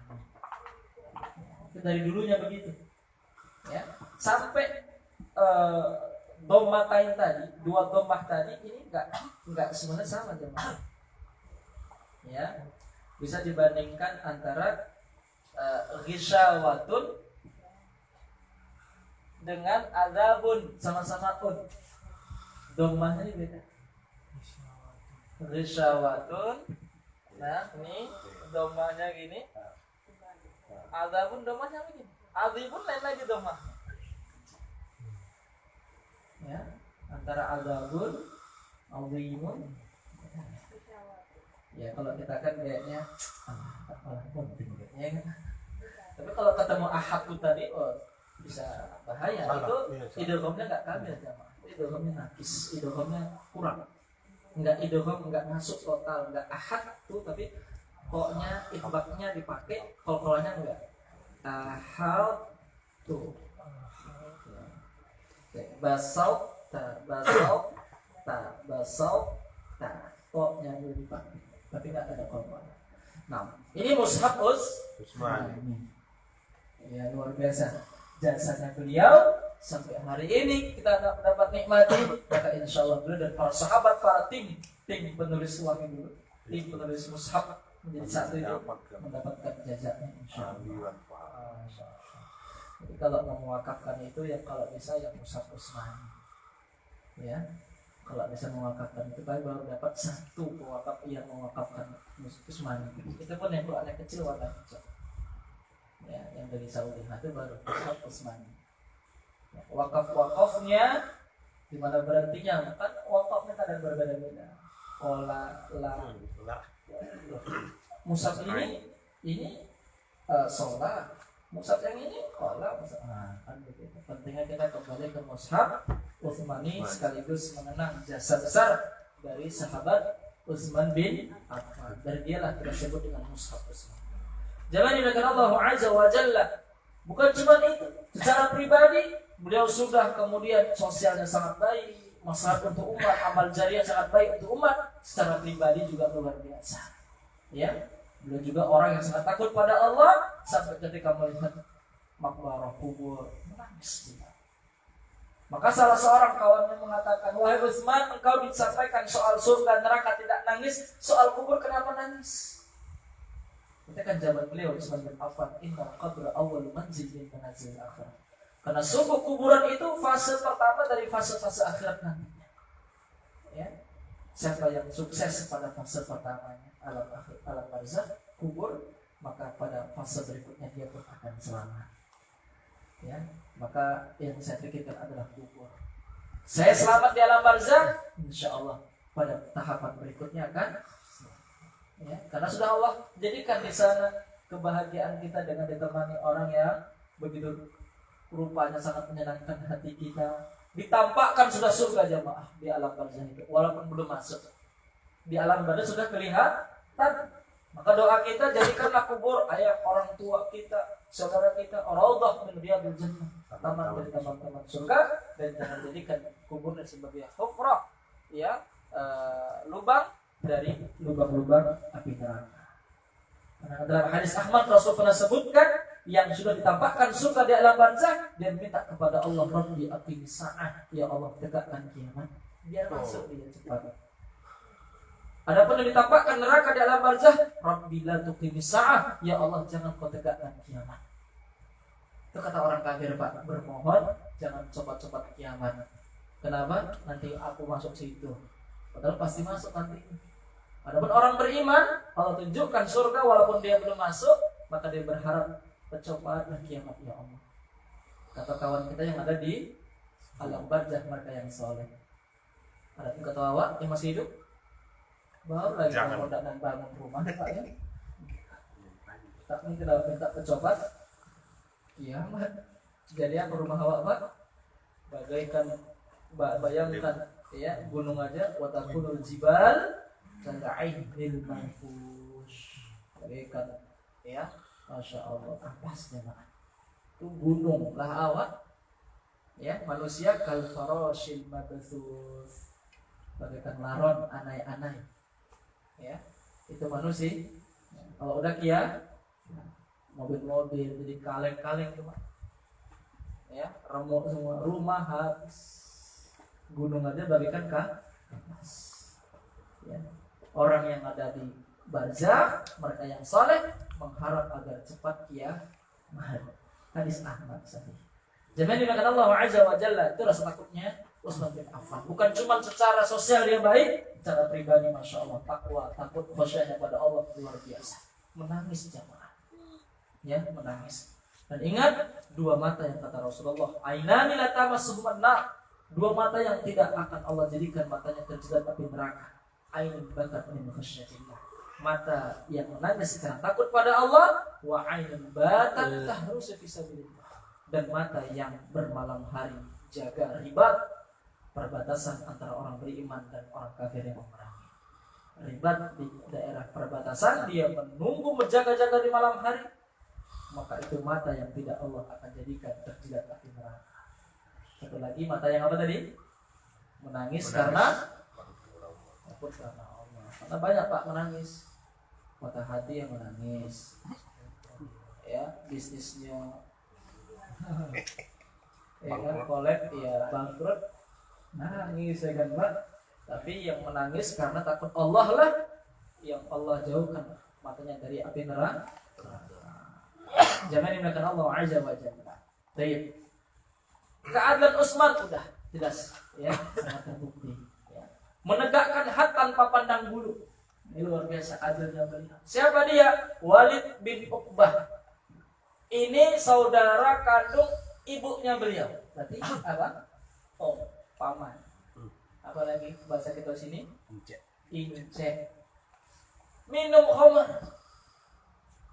Itu dari dulunya begitu. Ya. Sampai dommatain tadi, dua dommah tadi ini enggak sebenarnya sama jemaah. Ya. Bisa dibandingkan antara ghisyawatun dengan adzabun, sama-sama un. Dommahnya beda. Ghisyawatun. Nah, ini dommahnya gini. Adzabun dommahnya begini. Adzibun lain lagi dommah. Ya, antara adzabun, azimun. Ya, kalau kita kan kayaknya apalah penting ya kan. Tapi kalau ketemu ahad tadi bisa bahaya. Itu idghamnya enggak kamil jemaah. Idghamnya naqis, idghamnya kurang. Enggak idgham, enggak masuk total, enggak ahad tuh tapi koknya itbaknya dipakai, qalqalanya enggak. Ahad tuh. Basau ta koknya dipakai. Tapi enggak ada qalqal. Nah, ini mushaf Utsmani. Ya, luar biasa jasanya beliau sampai hari ini kita dapat nikmati. Maka insya Allah beliau dan para sahabat, para tim penulis wahyu dulu, tim penulis mushaf menjadi satu itu mendapatkan jasanya insya Allah. Jadi kalau mau mewakafkan itu ya kalau bisa yang mushaf Utsmani. Ya, kalau bisa mewakafkan itu baru dapat satu pewakaf yang mewakafkan Utsmani. Itu pun yang anak kecil warna hijau. Ya, yang dari Saudi itu baru mushaf Utsmani. Wakaf-wakafnya di mana berhentinya? Kan wakafnya ada berbeda-beda. Mushaf ini sholat. Mushaf yang ini kola. Kan begitu. Pentingnya kita kembali ke mushaf Utsmani sekaligus mengenang jasa besar dari sahabat Utsman bin Affan. Dari dialah kita sebut dengan mushaf Utsmani. Jangan dilakukan Allah Azza wa Jalla. Bukan cuma itu, secara pribadi beliau sudah kemudian sosialnya sangat baik, maslahat untuk umat, amal jariah sangat baik untuk umat. Secara pribadi juga luar biasa. Ya, beliau juga orang yang sangat takut pada Allah sampai ketika melihat makbarah kubur menangis. Maka salah seorang kawannya mengatakan, wahai Utsman, engkau disampaikan soal surga neraka tidak nangis, soal kubur kenapa nangis? Kita kan jawaban beliau Utsman bin Affan, inna qabra awwal manzil min manazil akhirah. Karena sungguh kuburan itu fase pertama dari fase-fase akhirat nantinya. Ya. Siapa yang sukses pada fase pertamanya alam barzakh, kubur, maka pada fase berikutnya dia pun akan selamat. Ya. Maka yang saya pikirkan adalah kubur. Saya selamat di alam barzakh, insyaallah pada tahapan berikutnya akan ya, karena sudah Allah jadikan di sana kebahagiaan kita dengan ditemani orang yang begitu rupanya sangat menyenangkan hati kita. Ditampakkan sudah surga jemaah di alam barzakh itu, walaupun belum masuk. Di alam barzakh sudah kelihatan. Maka doa kita, jadikanlah kubur ayah orang tua kita, saudara kita, raudhah min riyadil jannah, taman dari taman-taman surga, dan jangan jadikan kuburnya sebagai hufrah, ya, lubang dari lubang-lubang api neraka. Karena dalam hadis Ahmad Rasul pernah sebutkan yang sudah ditampakkan surga di alam barzakh dan minta kepada Allah, Rabbi aqimis sa'ah, ya Allah tegakkan kiamat biar masuk dia cepat. Adapun yang ditampakkan neraka di alam barzakh, Rabbi la tuqimis sa'ah, ya Allah jangan kau tegakkan kiamat. Itu kata orang kafir, Pak, bermohon jangan cepat-cepat kiamat. Kenapa? Nanti aku masuk situ. Padahal pasti masuk nanti. Adapun orang beriman, Allah tunjukkan surga walaupun dia belum masuk, maka dia berharap percobaanlah kiamat ya Allah. Kata kawan kita yang ada di alam barzakh, mereka yang soleh. Ada kata awak yang masih hidup, baru lagi bangun dan bangun rumah, Pak ya. Tak minta pecobat kiamat. Jadi apa rumah awak Pak? Bagaikan bayangkan ya gunung aja watakunul jibal kal'ainil manfush. Bagaikan ya Masya Allah ampasnya Pak. Itu gunung lah awak ya manusia kal farashil mabthus. Bagaikan laron anai-anai ya itu manusia. Kalau udah mobil-mobil jadi kaleng-kaleng tuh Pak. Ya, remuk semua, rumah habis. Gunung aja bagikan kapas. Ya. Orang yang ada di barzakh, mereka yang saleh mengharap agar cepat kiamat. Hadis Ahmad sahih. Jangan dimakan Allah Azza wa Jalla. Itu rasa takutnya Utsman bin Affan. Bukan cuma secara sosial dia baik, secara pribadi Masya Allah takwa, takut khusyuknya pada Allah luar biasa. Menangis jamaah. Ya, menangis. Dan ingat dua mata yang kata Rasulullah, ainani la tamassuhum nar. Dua mata yang tidak akan Allah jadikan matanya terjerat api neraka. Ainun bakat min khasyatillah. Mata yang menangis karena takut pada Allah, wa ainun batat tahrusu fi sabilillah. Dan mata yang bermalam hari jaga ribat perbatasan antara orang beriman dan orang kafir yang memerangi. Ribat di daerah perbatasan, dia menunggu menjaga-jaga di malam hari. Maka itu mata yang tidak Allah akan jadikan terjerat api neraka. Satu lagi mata yang apa tadi? Menangis karena takut karena Allah. Karena banyak Pak menangis. Mata hati yang menangis. Ya, bisnisnya ya kan kolek ya bangkrut. Nangis ya kan Pak. Tapi yang menangis karena takut Allah lah yang Allah jauhkan matanya dari api neraka. Jangan dimakan Allah Azza wa Jalla. Baik. Keadilan Utsman udah jelas ya, sangat terbukti ya. Menegakkan had tanpa pandang bulu. Ini luar biasa adilnya beliau. Siapa dia? Walid bin Uqbah. Ini saudara kandung ibunya beliau. Berarti apa? Oh, paman. Apa lagi bahasa kita sini? Ince. Minum khamr.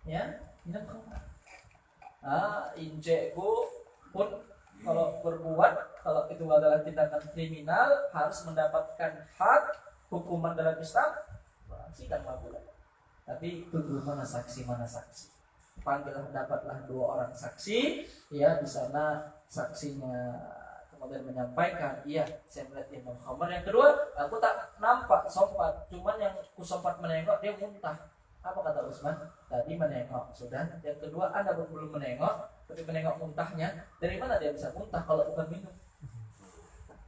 Ya, minum khamr. Inceku pun kalau berbuat, kalau itu adalah tindakan kriminal harus mendapatkan hak hukuman dalam Islam, sidang bulan. Tapi tuduh mana saksi. Panggillah dapatlah 2 orang saksi, ya di sana saksinya kemudian menyampaikan, iya saya melihat dia minum khamr. Yang kedua, aku tak nampak sompat, cuman yang ku sempat menengok dia muntah. Apa kata Utsman? Tadi menengok sudah. Yang kedua, Anda belum menengok, tapi menengok muntahnya. Dari mana dia bisa muntah kalau bukan minum?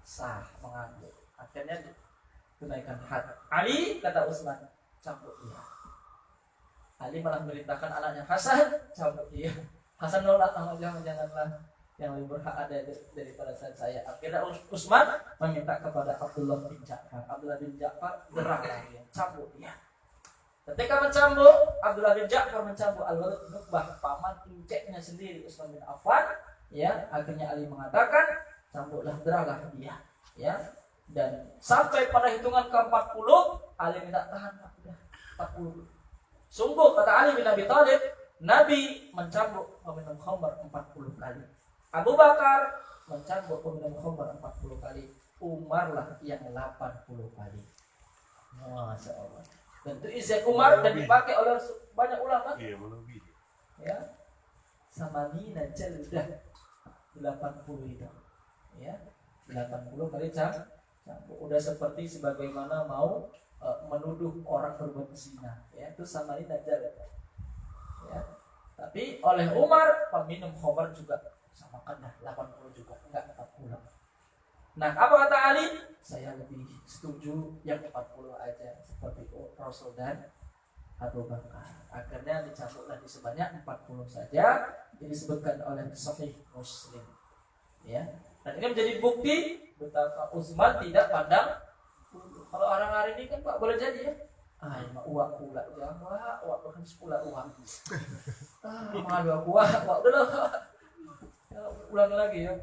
Sah mengambil. Akhirnya tunaikan had. Ali kata Utsman, cambuk dia. Ali malah merintahkan anaknya Hasan, cambuk dia. Hasan nolak, janganlah yang lebih berhak ada daripada saya. Akhirnya Utsman meminta kepada Abdullah bin Ja'far. Abdullah bin Ja'far derahlah dia, cambuk dia. Ketika mencambuk, Abdullah bin Ja'far mencambuk Al-Walid bin Uqbah, paman inceknya sendiri Utsman bin Affan, ya, akhirnya Ali mengatakan, cambuklah derahlah dia, ya. Dan sampai pada hitungan ke-40, Ali minta tahan 40. Sungguh kata Ali bin Abi Thalib, Nabi mencambuk peminum khamr 40 kali. Abu Bakar mencambuk peminum khamr 40 kali. Umar lah yang 80 kali. Masya Allah. Dan itu izin Umar dan dipakai oleh banyak ulama. Iya, lebih. Ya. Samanina jaldah 80 itu. Ya. 80 kali cambuk. Udah seperti sebagaimana mau menuduh orang berbuat zina. Ya, itu samanina jaldah. Ya. Tapi oleh Umar peminum khamr juga samakan dah 80 juga, enggak 40. Nah, apa kata Ali? Saya lebih setuju yang 40 aja seperti Rasul dan Abu Bakar. Akhirnya dicambuklah di sebanyak 40 saja. Ini disebutkan oleh Sahih Muslim. Ya. Dan ini menjadi bukti betapa Utsman tidak pandang. Kalau orang hari ini kan Pak boleh jadi ya. Uak pula jangan uak bukan sepula uang. Malu aku uak udah ulang lagi ya.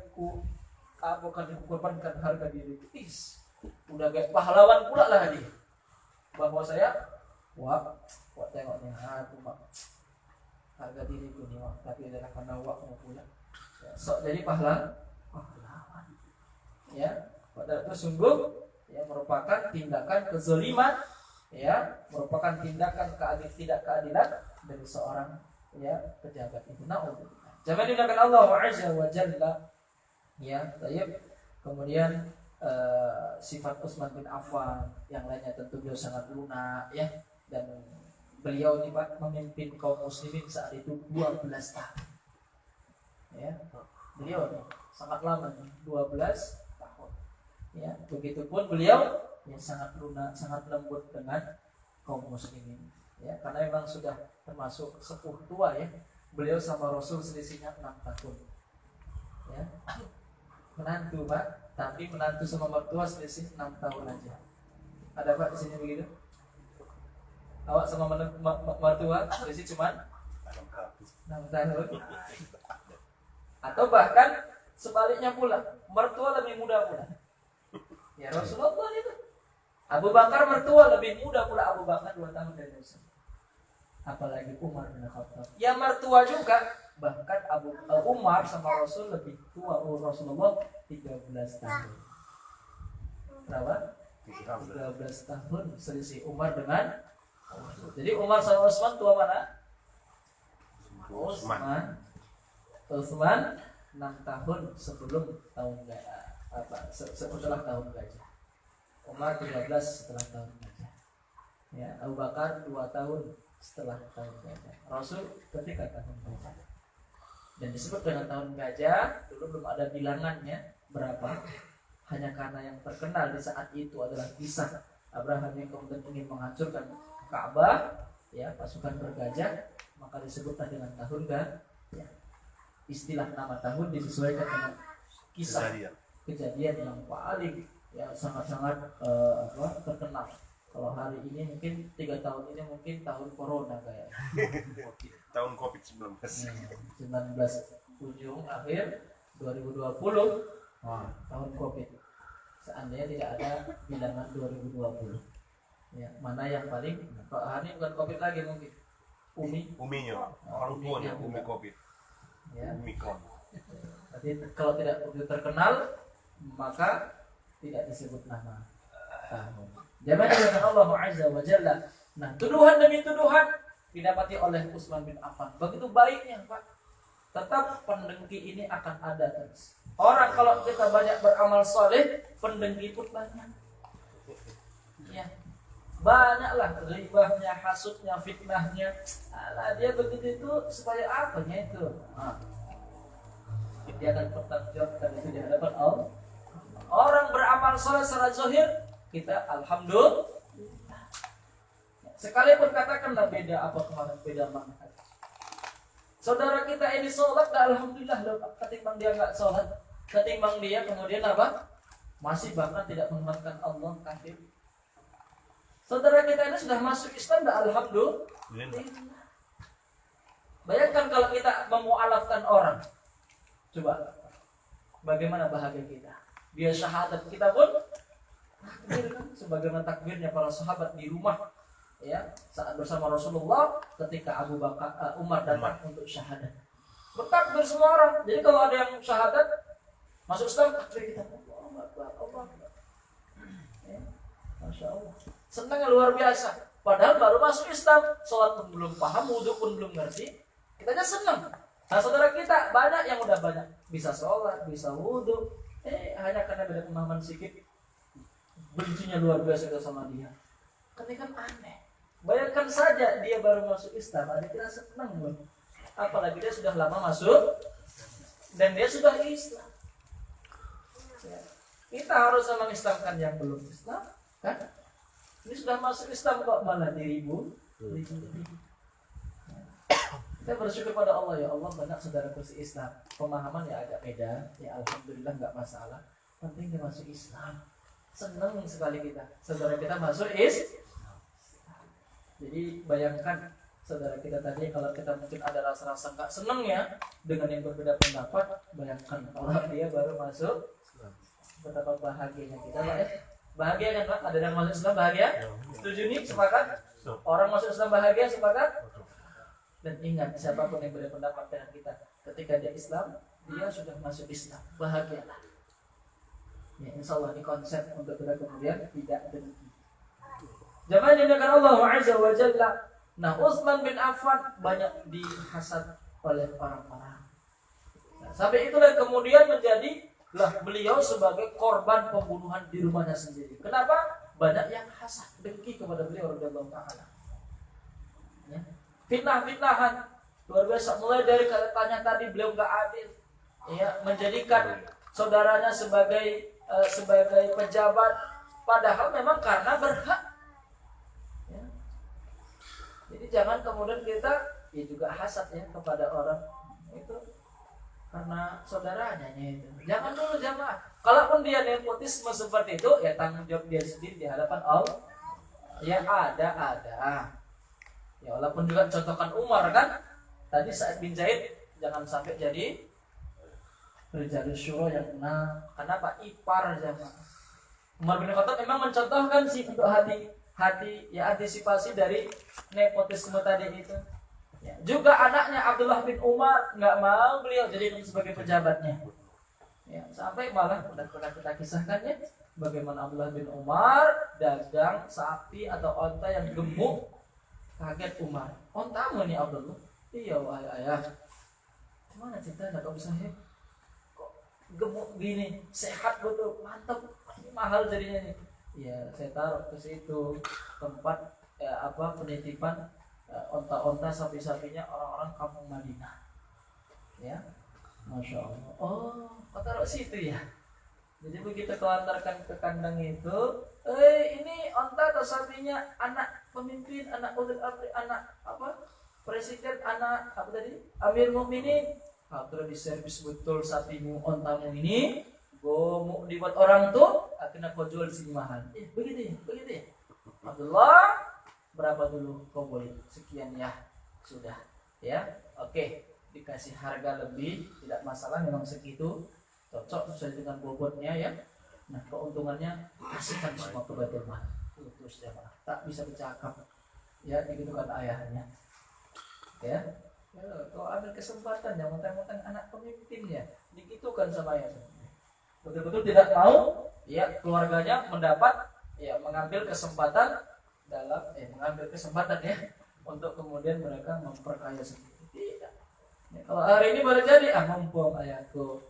Aku akan dikorbankan harga diri. Udah kayak pahlawan pula lah dia. Bahwa saya wah tengoknya aku mak harga diriku nih wak, tapi adalah karena wak mau pulang. Ya, sok jadi pahlawan. Ya, padahal itu sungguh ya merupakan tindakan kezaliman, ya, merupakan tindakan tidak keadilan dari seorang ya pejabat itu. Na'udzubillah. Jangan dilakukan Allah Azza wa Jalla. Ya, baik. Kemudian sifat Utsman bin Affan yang lainnya tentu beliau sangat lunak ya, dan beliau ini Pak memimpin kaum muslimin saat itu 12 tahun. Ya. Beliau sangat lama 12 tahun. Ya, begitupun beliau yang sangat lunak, sangat lembut dengan kaum muslimin. Ya, karena memang sudah termasuk sepuh tua ya. Beliau sama Rasul selisihnya 6 tahun. Ya. Menantu Pak, tapi menantu sama mertua selisih 6 tahun aja. Ada Pak di sini begitu? Awak sama mertua selisih cuma 6 tahun. Atau bahkan sebaliknya pula, mertua lebih muda pula. Ya Rasulullah itu. Abu Bakar mertua lebih muda pula, Abu Bakar 2 tahun dari Rasul. Apalagi Umar bin Khattab. Ya mertua juga, bahkan Umar sama Rasul lebih tua. Rasulullah 13 tahun. Berapa? 13 tahun selisih Umar dengan Rasul. Jadi Umar sama Utsman tua mana? Utsman 6 tahun sebelum tahun setelah tahun gajah. Umar 13 setelah tahun gajah. Ya, Abu Bakar 2 tahun setelah tahun gajah. Rasul ketika tahun gajah. Dan disebut dengan tahun gajah, dulu belum ada bilangannya berapa. Hanya karena yang terkenal di saat itu adalah kisah Abraham yang kemudian ingin menghancurkan Ka'bah, ya, pasukan bergajah, maka disebutlah dengan tahun gajah. Ya. Istilah nama tahun disesuaikan dengan kisah kejadian yang paling ya sangat-sangat terkenal. Kalau hari ini mungkin 3 tahun ini mungkin tahun corona kayak tahun COVID-19. 19 ujung akhir 2020 tahun COVID. Seandainya tidak ada bilangan 2020. Ya, mana yang paling ini bukan COVID lagi mungkin. Uminya, orang tuanya Umi COVID. Ya. Omikron. Jadi kalau tidak terkenal maka tidak disebut nama tahun. Jangan dengan Allah Azza wa Jalla. Nah, tuduhan demi tuduhan didapati oleh Utsman bin Affan. Begitu baiknya, Pak. Tetap pendengki ini akan ada terus. Orang kalau kita banyak beramal soleh, pendengki pun banyak. Ya. Banyaklah ribahnya, hasutnya, fitnahnya. Alah, dia begitu itu supaya apanya itu? Dia akan bertanggungjawabkan itu di hadapan Allah. Orang beramal soleh secara zahir, kita alhamdulillah. Sekalipun katakanlah beda apa kemarin, beda manhaj. Saudara kita ini sholat, dah alhamdulillah. Ketimbang dia nggak sholat, ketimbang dia kemudian apa? Masih bahkan tidak menghormatkan Allah, kafir. Saudara kita ini sudah masuk Islam, dah alhamdulillah. Bayangkan kalau kita memualafkan orang. Coba, bagaimana bahagia kita? Dia syahadat, kita pun sebagaimana takbirnya para sahabat di rumah, ya, saat bersama Rasulullah ketika Umar datang untuk syahadat. Bertakbir semua orang. Jadi kalau ada yang syahadat masuk Islam, takbir kita. Allah. Ya, Masya Allah. Senangnya luar biasa. Padahal baru masuk Islam, sholat pun belum paham, wudhu pun belum ngerti. Kita aja senang. Nah, saudara kita banyak yang udah banyak bisa sholat, bisa wudhu, hanya karena beda pemahaman sedikit, bencinya luar biasa sama dia. Kan ini kan aneh. Bayangkan saja dia baru masuk Islam, ada kita senang loh. Apalagi dia sudah lama masuk dan dia sudah Islam. Ya. Kita harus mengislamkan yang belum Islam, kan? Ini sudah masuk Islam kok malah diribu. Kita bersyukur pada Allah, ya Allah, banyak saudara kursi Islam. Pemahaman ya agak beda, ya alhamdulillah nggak masalah. Penting dia masuk Islam. Senang sekali kita, saudara kita masuk Islam. Jadi bayangkan saudara kita tadi, kalau kita mungkin ada rasa-rasa nggak senang ya dengan yang berbeda pendapat, bayangkan kalau dia baru masuk, betapa bahagianya kita, Pak ya. Bahagia kan Pak? Ada yang masuk Islam bahagia? Setuju nih? Sepakat? Orang masuk Islam bahagia, sepakat? Dan ingat, siapapun yang berpendapat dengan kita, ketika dia Islam, dia sudah masuk Islam, bahagialah. Ya, insya Allah ini konsep untuk kita kemudian tidak dengki. Jamaah dimuliakan Allah Azza wa Jalla. Nah, Utsman bin Affan banyak dihasad oleh orang-orang. Nah, sampai itulah kemudian menjadilah beliau sebagai korban pembunuhan di rumahnya sendiri. Kenapa? Banyak yang hasad, dengki kepada beliau radhiyallahu taala. Ya. Fitnah-fitnahan luar biasa, mulai dari katanya tadi beliau nggak adil, ya, menjadikan saudaranya sebagai pejabat, padahal memang karena berhak. Ya. Jadi jangan kemudian kita ya juga hasad ya kepada orang itu karena saudaranya itu. Jangan dulu jamaah. Kalaupun dia nepotisme seperti itu, ya tanggung jawab dia sendiri di hadapan Allah. Ya ada. Ya walaupun juga contohkan Umar kan, tadi Sa'id bin Zaid jangan sampai jadi Rijalus Syura yang kena. Kenapa? Ipar jamaah. Umar bin Khattab memang mencontohkan sih untuk hati ya antisipasi dari nepotisme tadi itu. Ya. Juga anaknya Abdullah bin Umar nggak mau beliau jadi sebagai pejabatnya. Ya, sampai malah pernah kita kisahkannya bagaimana Abdullah bin Umar dagang sapi atau onta yang gemuk. Kaget Umar, ontamu nih Abdullah? Iya wahai ayah. Gimana ceritanya kau bisa kok gemuk gini, sehat betul, mantap, ini mahal jadinya nih. Ya saya taruh ke situ tempat penitipan onta-onta sapi-sapinya orang-orang kampung Madinah. Ya, masya Allah. Oh, kau taruh situ ya. Jadi begitu kau antarkan ke kandang itu, ini onta atau sapinya anak pemimpin, anak ulil amri, anak presiden, anak Amir Mukminin. Kalau diservis betul sapimu, ontamu ini, mau dibuat orang tuh, akhirnya kau jual di sini mahal. Begitu ya. Abdullah, berapa dulu kau boleh? Sekian ya, sudah. Ya, oke. Dikasih harga lebih, tidak masalah, memang segitu. Cocok sesuai dengan bobotnya ya. Nah keuntungannya kasihkan semua ke Baitul Mal. Terus jamaah tak bisa bercakap. Ya begitu kata ayahnya. Ya, kau ambil kesempatan jangan mentang-mentang anak pemimpinnya. Digitukan sama ayah. Betul-betul tidak mau ya keluarganya mendapat ya mengambil kesempatan ya untuk kemudian mereka memperkaya sendiri. Tidak. Ya, kalau hari ini baru jadi mumpung ayahku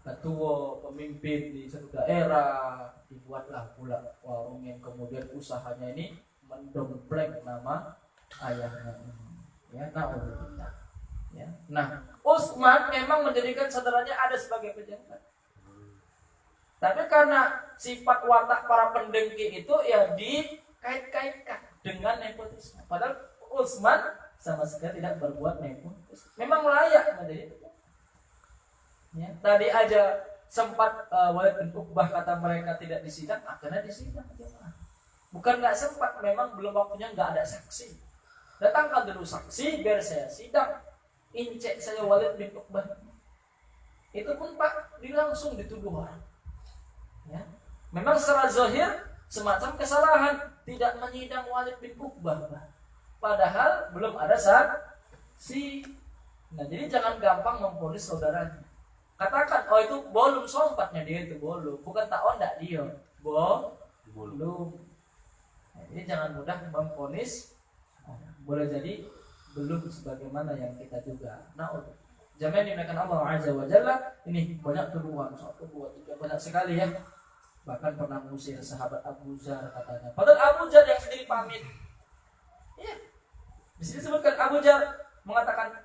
ketua pemimpin di satu daerah, dibuatlah pula warung yang kemudian usahanya ini mendompleng nama ayahnya ini. Ya, na'udzubillah. Ya. Nah, Utsman memang menjadikan saudaranya ada sebagai pejabat. Tapi karena sifat watak para pendengki itu ya dikait-kaitkan dengan nepotisme. Padahal Utsman sama sekali tidak berbuat nepotisme. Memang layak menjadi. Ya, tadi aja sempat Walid bin Uqbah kata mereka tidak disidang, akhirnya disidang. Bukan nggak sempat, memang belum waktunya, nggak ada saksi. Datangkan dulu saksi biar saya sidang. Incek saya Walid bin Uqbah. Itu pun Pak langsung dituduh orang. Ya. Memang secara zahir semacam kesalahan tidak menyidang Walid bin Uqbah. Padahal belum ada saksi. Nah, jadi jangan gampang memvonis saudaranya. Katakan, oh itu belum sompatnya dia itu belum, bukan tak ondak dia, belum. Nah, jadi jangan mudah memvonis, boleh jadi belum sebagaimana yang kita duga. Nah, jamaah dimuliakan Allah Azza wa Jalla, ini banyak tuduhan, 1, 2, 3, banyak sekali ya. Bahkan pernah mengusir sahabat Abu Dzar katanya. Padahal Abu Dzar yang sendiri pamit. Ya, di sini disebutkan Abu Dzar mengatakan.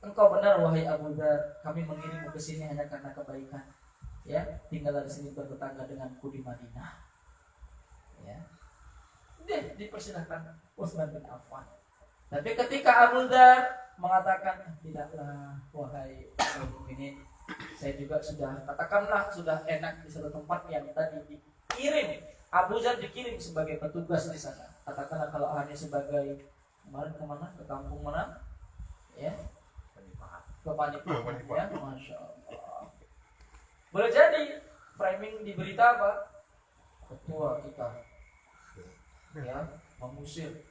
Engkau benar wahai Abu Dzar, kami mengirimmu ke sini hanya karena kebaikan. Ya, tinggal di sini bertetangga denganku di Madinah. Ya. Dipersilahkan Utsman bin Affan. Tapi ketika Abu Dzar mengatakan tidaklah wahai ini, saya juga sudah katakanlah sudah enak di satu tempat yang tadi dikirim. Abu Dzar dikirim sebagai petugas di sana. Katakanlah kalau hanya sebagai kemarin kemana? Ke kampung mana? Ya. Ke Panipah, ya, masya Allah. Boleh jadi framing di berita apa? Ketua kita, ya, mengusir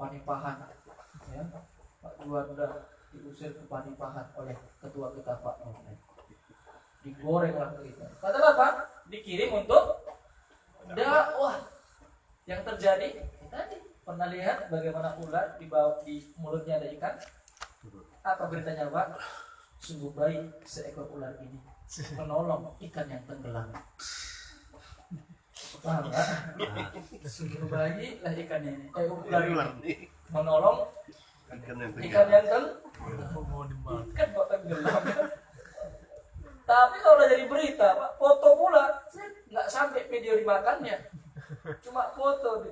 Panipahan, ya. Pak Juanda diusir ke Panipahan oleh ketua kita Pak Nurul. Digorenglah kita. Kata apa? Dikirim untuk dakwah. Yang terjadi tadi pernah lihat bagaimana ular di mulutnya ada ikan? Apa beritanya Pak? Sungguh baik seekor ular ini menolong ikan yang tenggelam. Paham nggak? Sungguh baik lah ikan ini. Ular ini menolong ikan yang tenggelam. Ikan kok tenggelam? Tapi kalau udah jadi berita, Pak, foto pula, nggak sampai video dimakannya, cuma foto,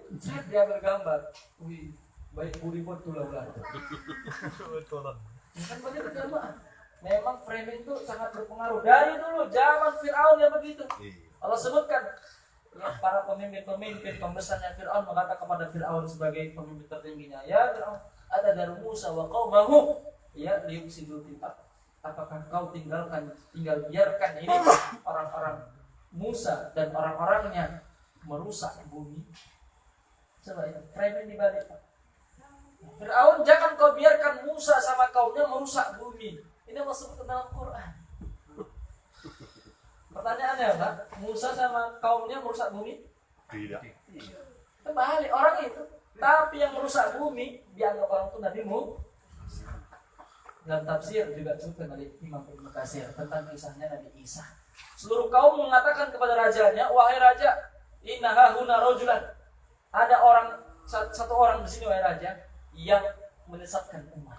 diambil gambar. Wih, baik budi betul lah ular. Kan begitu jemaah. Memang framing itu sangat berpengaruh. Dari dulu zaman Fir'aun ya begitu. Allah sebutkan ya, para pemimpin pembesarnya Fir'aun berkata kepada Fir'aun sebagai pemimpin tertingginya, ya Fir'aun, ada dari Musa wa qaumahu ya liyufsidu fil ardh. Apakah kau tinggal biarkan ini orang-orang Musa dan orang-orangnya merusak bumi? Coba itu framing dibalik. Fir'aun, jangan kau biarkan Musa sama kaumnya merusak bumi. Ini Allah sebut dalam Quran. Pertanyaannya Pak, Musa sama kaumnya merusak bumi? Tidak. Kembali orang itu. Tapi yang merusak bumi dianggap orang itu Nabi Musa. Dalam tafsir juga disebutkan oleh Imam Ibnu Katsir tentang kisahnya Nabi Isa. Seluruh kaum mengatakan kepada rajanya, wahai raja, inna hahuna rajulan. Ada satu orang di sini wahai raja yang menyesatkan umat,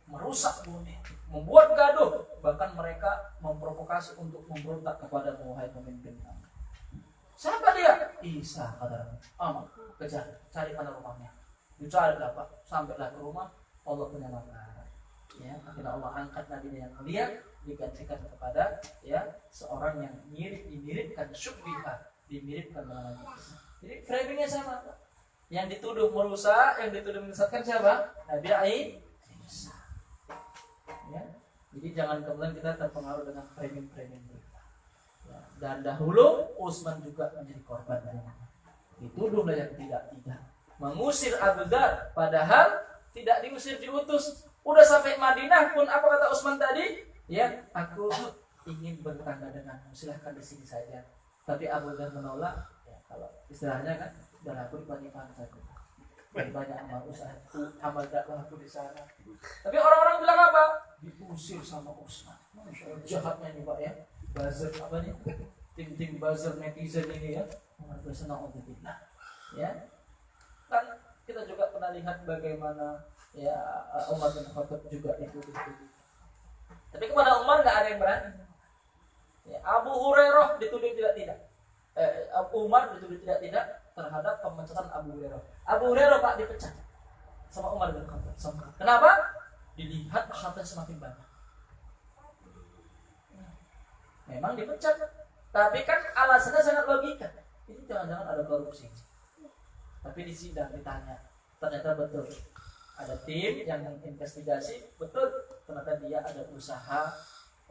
merusak bumi, membuat gaduh, bahkan mereka memprovokasi untuk memberontak kepada wahai pemimpin kami. Siapa dia? Isa, kata Aman, kejar, cari mana rumahnya. Dicari dapat, sampailah ke rumah. Allah punya makanan, ya. Akhirnya Allah angkat Nabi yang mulia digantikan kepada ya seorang yang dimiripkan syubhah, dimiripkan dengan Nabi. Jadi framingnya sama. Yang dituduh merusak, yang dituduh menyesatkan siapa? Nabi Isa. Ya. Jadi jangan kemudian kita terpengaruh dengan framing berita. Ya. Dan dahulu Utsman juga menjadi korban dari dituduhlah yang tidak mengusir Abu Dzar, padahal tidak diutus. Udah sampai Madinah pun apa kata Utsman tadi? Ya, aku ingin bertetangga denganmu, silahkan di sini saja. Tapi Abu Dzar menolak. Ya, kalau istilahnya kan, dan aku di Panipahan saja. Banyak amal usahaku, amal dakwahku di sana. Tapi orang-orang bilang apa? Diusir sama Utsman. Masya Allah, jahatnya nih Pak ya. Buzzer apa nih? Tim buzzer netizen ini ya. Alhamdulillah. Ya. Kan kita juga pernah lihat bagaimana ya Umar bin Khattab juga itu. Tapi kepada Umar nggak ada yang berani. Ya, Abu Hurairah dituduh tidak. Umar dituduh tidak terhadap pemecatan Abu Hurairah. Abu Hurairah Pak dipecat sama Umar bin Khattab. Kenapa? Dilihat harta semakin banyak. Memang dipecat, tapi kan alasannya sangat logika. Ini jangan-jangan ada korupsi. Tapi di sidang ditanya, ternyata betul ada tim yang menginvestigasi, betul ternyata dia ada usaha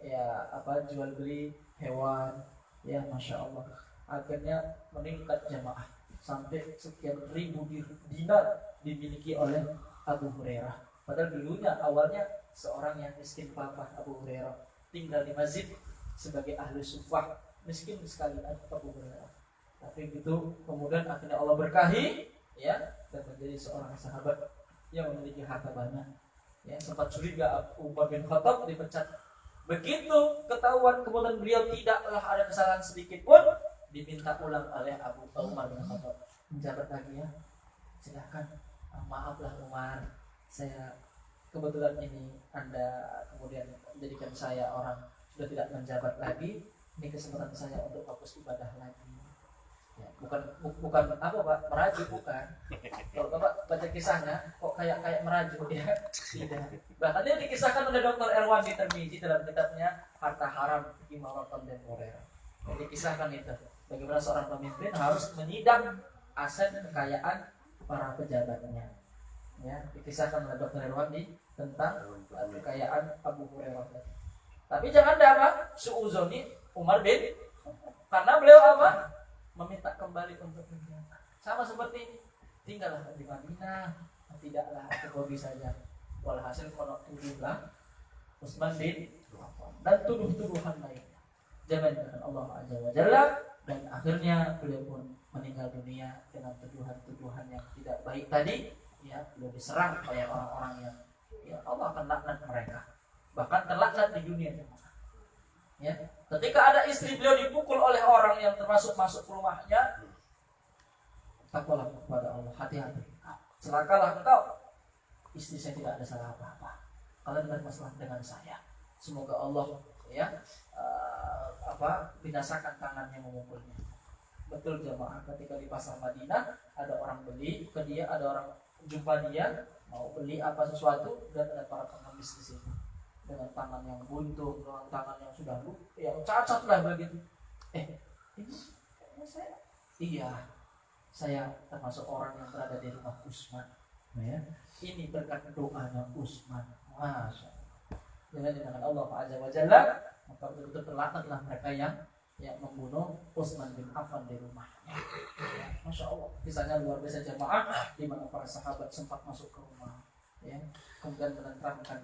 ya jual beli hewan, ya Masya Allah. Akhirnya meningkat jamaah sampai sekian ribu dinar dimiliki oleh Abu Hurairah. Padahal dulunya awalnya seorang yang miskin papa Abu Hurairah, tinggal di masjid sebagai ahli sufah, miskin sekali Abu Hurairah. Tapi gitu kemudian akhirnya Allah berkahi ya dan menjadi seorang sahabat yang memiliki harta banyak. Ya, sempat curiga Umar bin Khattab dipecat. Begitu ketahuan kemudian beliau tidaklah ada kesalahan sedikit pun, diminta ulang oleh Umar bin Khattab menjabat lagi ya. Silahkan, maaflah Umar, saya kebetulan ini Anda kemudian menjadikan saya orang sudah tidak menjabat lagi. Ini kesempatan saya untuk fokus ibadah lagi. Ya, bukan apa Pak, merajuk bukan. Kalau Bapak baca kisahnya kok kayak merajuk ya. Tidak. Bahkan dia dikisahkan oleh Dr. Erwan di Tirmizi dalam kitabnya Harta Haram Imam Kontemporer. Jadi kisahkan itu bagaimana seorang pemimpin harus menyidang aset kekayaan para pejabatnya. Ya, dikisahkan oleh Dr. Erwan tentang kekayaan Abu Hurairah. Tapi jangan ada apa? Suuzoni Umar bin, karena beliau apa? Meminta kembali untuk menjabat. Sama seperti ini. tinggallah di Madinah, tidaklah Nabi saja. Walhasil kalau tuduhlah Utsman bin Affan dan tuduhan lainnya. Jangan dengan Allah Azza wa Jalla, dan akhirnya beliau pun meninggal dunia dengan tuduhan-tuduhan yang tidak baik tadi. Ya, beliau diserang oleh orang-orang yang ya Allah akan laknat mereka. Bahkan terlaknat di dunia. Ya, ketika ada istri beliau dipukul oleh orang yang termasuk masuk ke rumahnya, takwalah kepada Allah, hati-hati. Celakalah engkau. Istri saya tidak ada salah apa-apa. Kalian bermasalah dengan saya. Semoga Allah ya binasakan tangan yang memukulnya. Betul jemaah, ketika di pasar Madinah ada orang beli ke dia, ada orang jumpa dia mau beli apa sesuatu, dan ada para pengemis di situ dengan tangan yang buntung, dengan tangan yang sudah yang cacat lah begitu. Ini saya, iya, saya termasuk orang yang berada di rumah Utsman. Ya, ini berkat doanya Utsman. Masya Allah. Dengan Allah Azza wa Jalla, maka betul-betul terlaknatlah mereka yang membunuh Utsman bin Affan di rumahnya. Ya, Masya Allah, kisahnya luar biasa jemaah, di mana para sahabat sempat masuk ke rumah, ya, kemudian menenangkan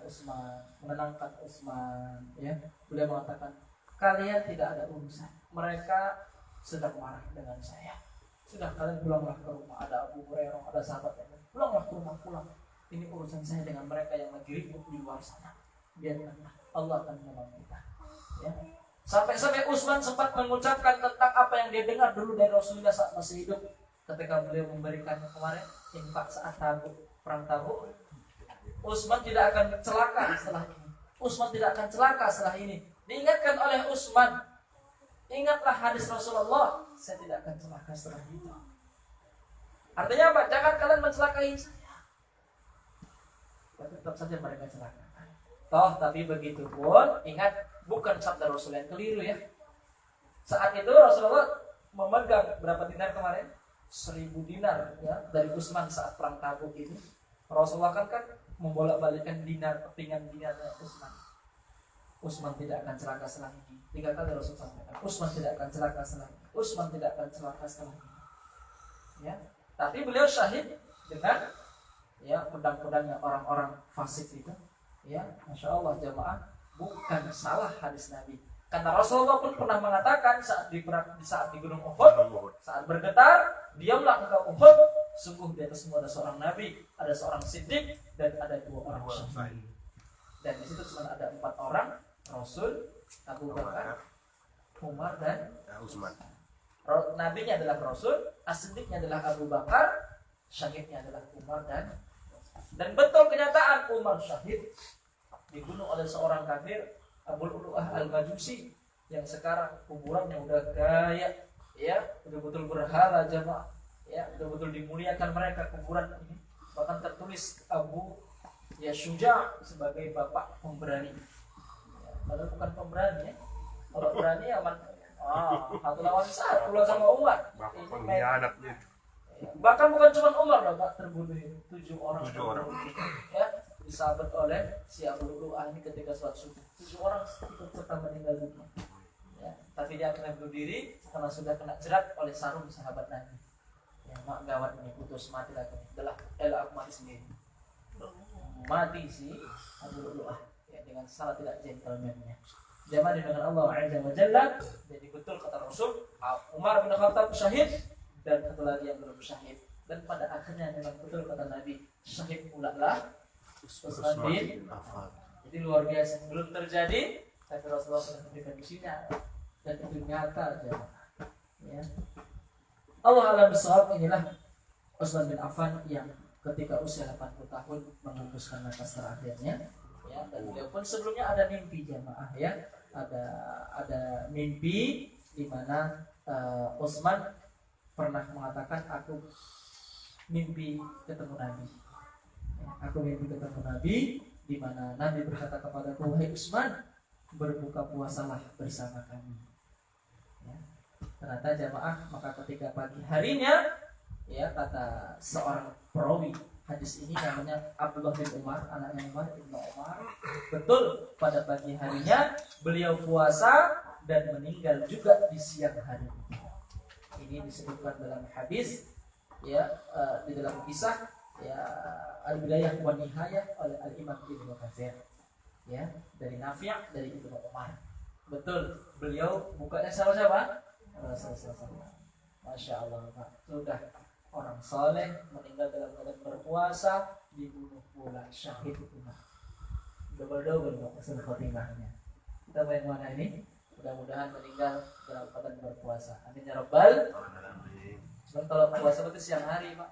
Utsman, ya, beliau mengatakan, kalian tidak ada urusan, mereka sedang marah dengan saya, sudah kalian pulanglah ke rumah. Ada Abu Hurairah, ada sahabat yang pulanglah ke rumah, pulang. Ini urusan saya dengan mereka yang lagi ribut di luar sana. Biarlah Allah akan menolong kita. Ya. Sampai-sampai Utsman sempat mengucapkan tentang apa yang dia dengar dulu dari Rasulullah saat masih hidup, ketika beliau memberikan kemarin infak saat perang Tabuk. Utsman tidak akan celaka setelah ini. Utsman tidak akan celaka setelah ini. Diingatkan oleh Utsman, ingatlah hadis Rasulullah, saya tidak akan celaka setelah itu. Artinya apa? Jangan kalian mencelakai saya. Tetap saja mereka celaka. Tapi begitu pun ingat, bukan sabda Rasul yang keliru ya. Saat itu Rasulullah memegang berapa dinar kemarin? 1000 dinar ya, dari Utsman saat perang Tabuk ini. Rasulullah kan membolak-balikkan dinar, kepingan dinarnya Utsman. Utsman tidak akan celaka setelah ini. 3 kali Rasul sampaikan, Utsman tidak akan celaka setelah ini. Utsman tidak akan celaka setelah ini. Ya, tapi beliau syahid dengan ya pedang-pedangnya orang-orang fasik itu. Ya, Masya Allah jamaah, bukan salah hadis Nabi. Karena Rasulullah pun pernah mengatakan saat di Gunung Uhud, saat bergetar, diamlah engkau Uhud, sungguh di atas semua ada seorang Nabi, ada seorang Siddiq, dan ada 2 orang syahid. Dan di situ cuma ada 4 orang, Rasul, Abu Bakar, Umar, dan Utsman. Nabinya adalah Rasul, As-Siddiqnya adalah Abu Bakar, syahidnya adalah Umar dan betul kenyataan Umar syahid dibunuh oleh seorang kafir, Abu Lu'lu'ah al-Majusi, yang sekarang kuburannya udah kayak ya betul-betul berhala jamaah, ya betul-betul dimuliakan mereka kuburan ini. Bahkan tertulis Abu Syuja sebagai bapak pemberani. Ya, padahal bukan pemberani ya. Kalau berani aman. Satu lawan satu sama Umar. Bapak pengkhianatnya. Bahkan bukan cuma Umar loh, Pak, terbunuh 7 orang. Ya, disabet oleh si Abu Lu'lu'ah ini ketika sholat subuh. 7 orang ikut serta meninggal dunia. Ya, tapi dia akhirnya bunuh diri karena sudah kena jerat oleh sarung sahabat Nabi. Ya, mak gawat ini, putus mati lagi. Aku mati sendiri. Mati si Abu Lu'lu'ah ya, dengan salah tidak gentleman-nya. Jamaah dengan Allah Azza wa Jalla. Jadi betul kata Rasul, Umar bin Khattab syahid dan satu lagi yang belum syahid. Dan pada akhirnya memang betul kata Nabi, syahid pula lah Utsman bin Affan. Jadi luar biasa, belum terjadi tapi Rasulullah sudah memberikan isinya dan itu nyata aja. Ya. Allah alam bisawab, inilah Utsman bin Affan yang ketika usia 80 tahun menghembuskan nafas terakhirnya. Ya, dan beliau pun sebelumnya ada mimpi jamaah ya, ada mimpi di mana Utsman pernah mengatakan, aku mimpi ketemu Nabi. Ya, aku mimpi ketemu Nabi di mana Nabi berkata kepadaku, wahai Utsman, berbuka puasalah bersama kami. Ya, ternyata jamaah, maka ketika pagi harinya, ya kata seorang perawi hadis ini namanya Abdullah bin Umar, anaknya Umar bin Umar, betul pada pagi harinya beliau puasa dan meninggal juga di siang hari. Ini disebutkan dalam hadis ya di dalam kisah ya Al-Bidayah wa Nihayah oleh Al-Imam Ibnu Katsir ya dari Nafi' dari Ibnu Umar. Betul, beliau bukanya siapa? Rasulullah. Masya Allah Pak. Sudah orang soleh meninggal dalam keadaan berpuasa, dibunuh pula syahid itu mah. Double-double husnul khotimahnya. Kita yang mana ini? Mudah-mudahan meninggal dalam keadaan berpuasa. Amin ya rabbal. Sebab kalau puasa berarti siang hari Pak.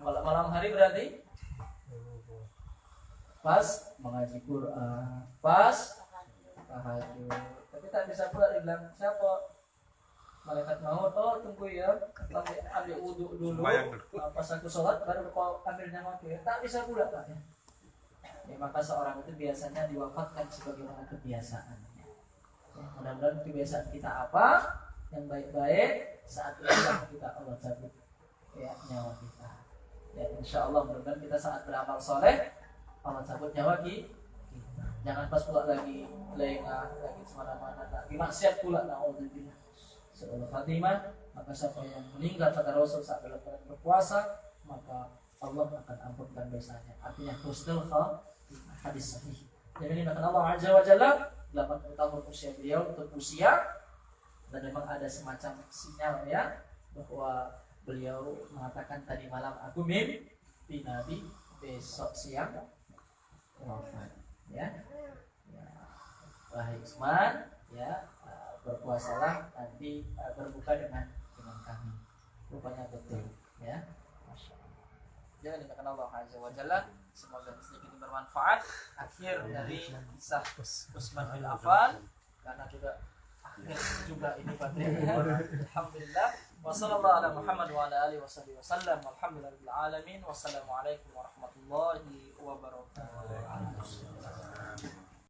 Malam hari berarti pas mengaji Quran, pas tahajud. Tapi tak bisa pula dibilang siapa malaikat maut, oh tunggu ya, ambil wudhu dulu, pas aku sholat baru kau ambil nyawa ya. Tak bisa pula Pak ya. Ya maka seorang itu biasanya diwafatkan sebagaimana kebiasaannya. Ya, mudah-mudahan kebiasaan kita apa yang baik-baik saat itulah kita Allah cabut ya nyawa kita. Ya insya Allah mudah-mudahan kita saat beramal soleh Allah cabut nyawa kita. Jangan pas pula lagi lengah, lagi semana-mana, lagi maksiat pula. Na'udzubillah. Seolah khatimah, maka siapa yang meninggal kata Rasul saat dalam keadaan berpuasa, maka Allah akan ampunkan dosanya. Artinya husnul khatimah, hadis sahih. Jadi ini Allah Azza wa Jalla 80 tahun usia beliau untuk usia, dan memang ada semacam sinyal ya bahwa beliau mengatakan tadi malam aku mimpi Nabi, besok siang wafat ya. Wahai Utsman ya, berpuasalah nanti berbuka dengan kami. Rupanya betul ya. Masya Allah. Jangan dimakan Allah Azza wa Jalla. Semoga sedikit ini bermanfaat. Akhir dari kisah Utsman bin Affan, karena juga akhir juga ini patrinya. Alhamdulillah. Wassallallahu ala Muhammad wa ala alihi wasallam. Alhamdulillahil alamin. Wassalamualaikum warahmatullahi wabarakatuh.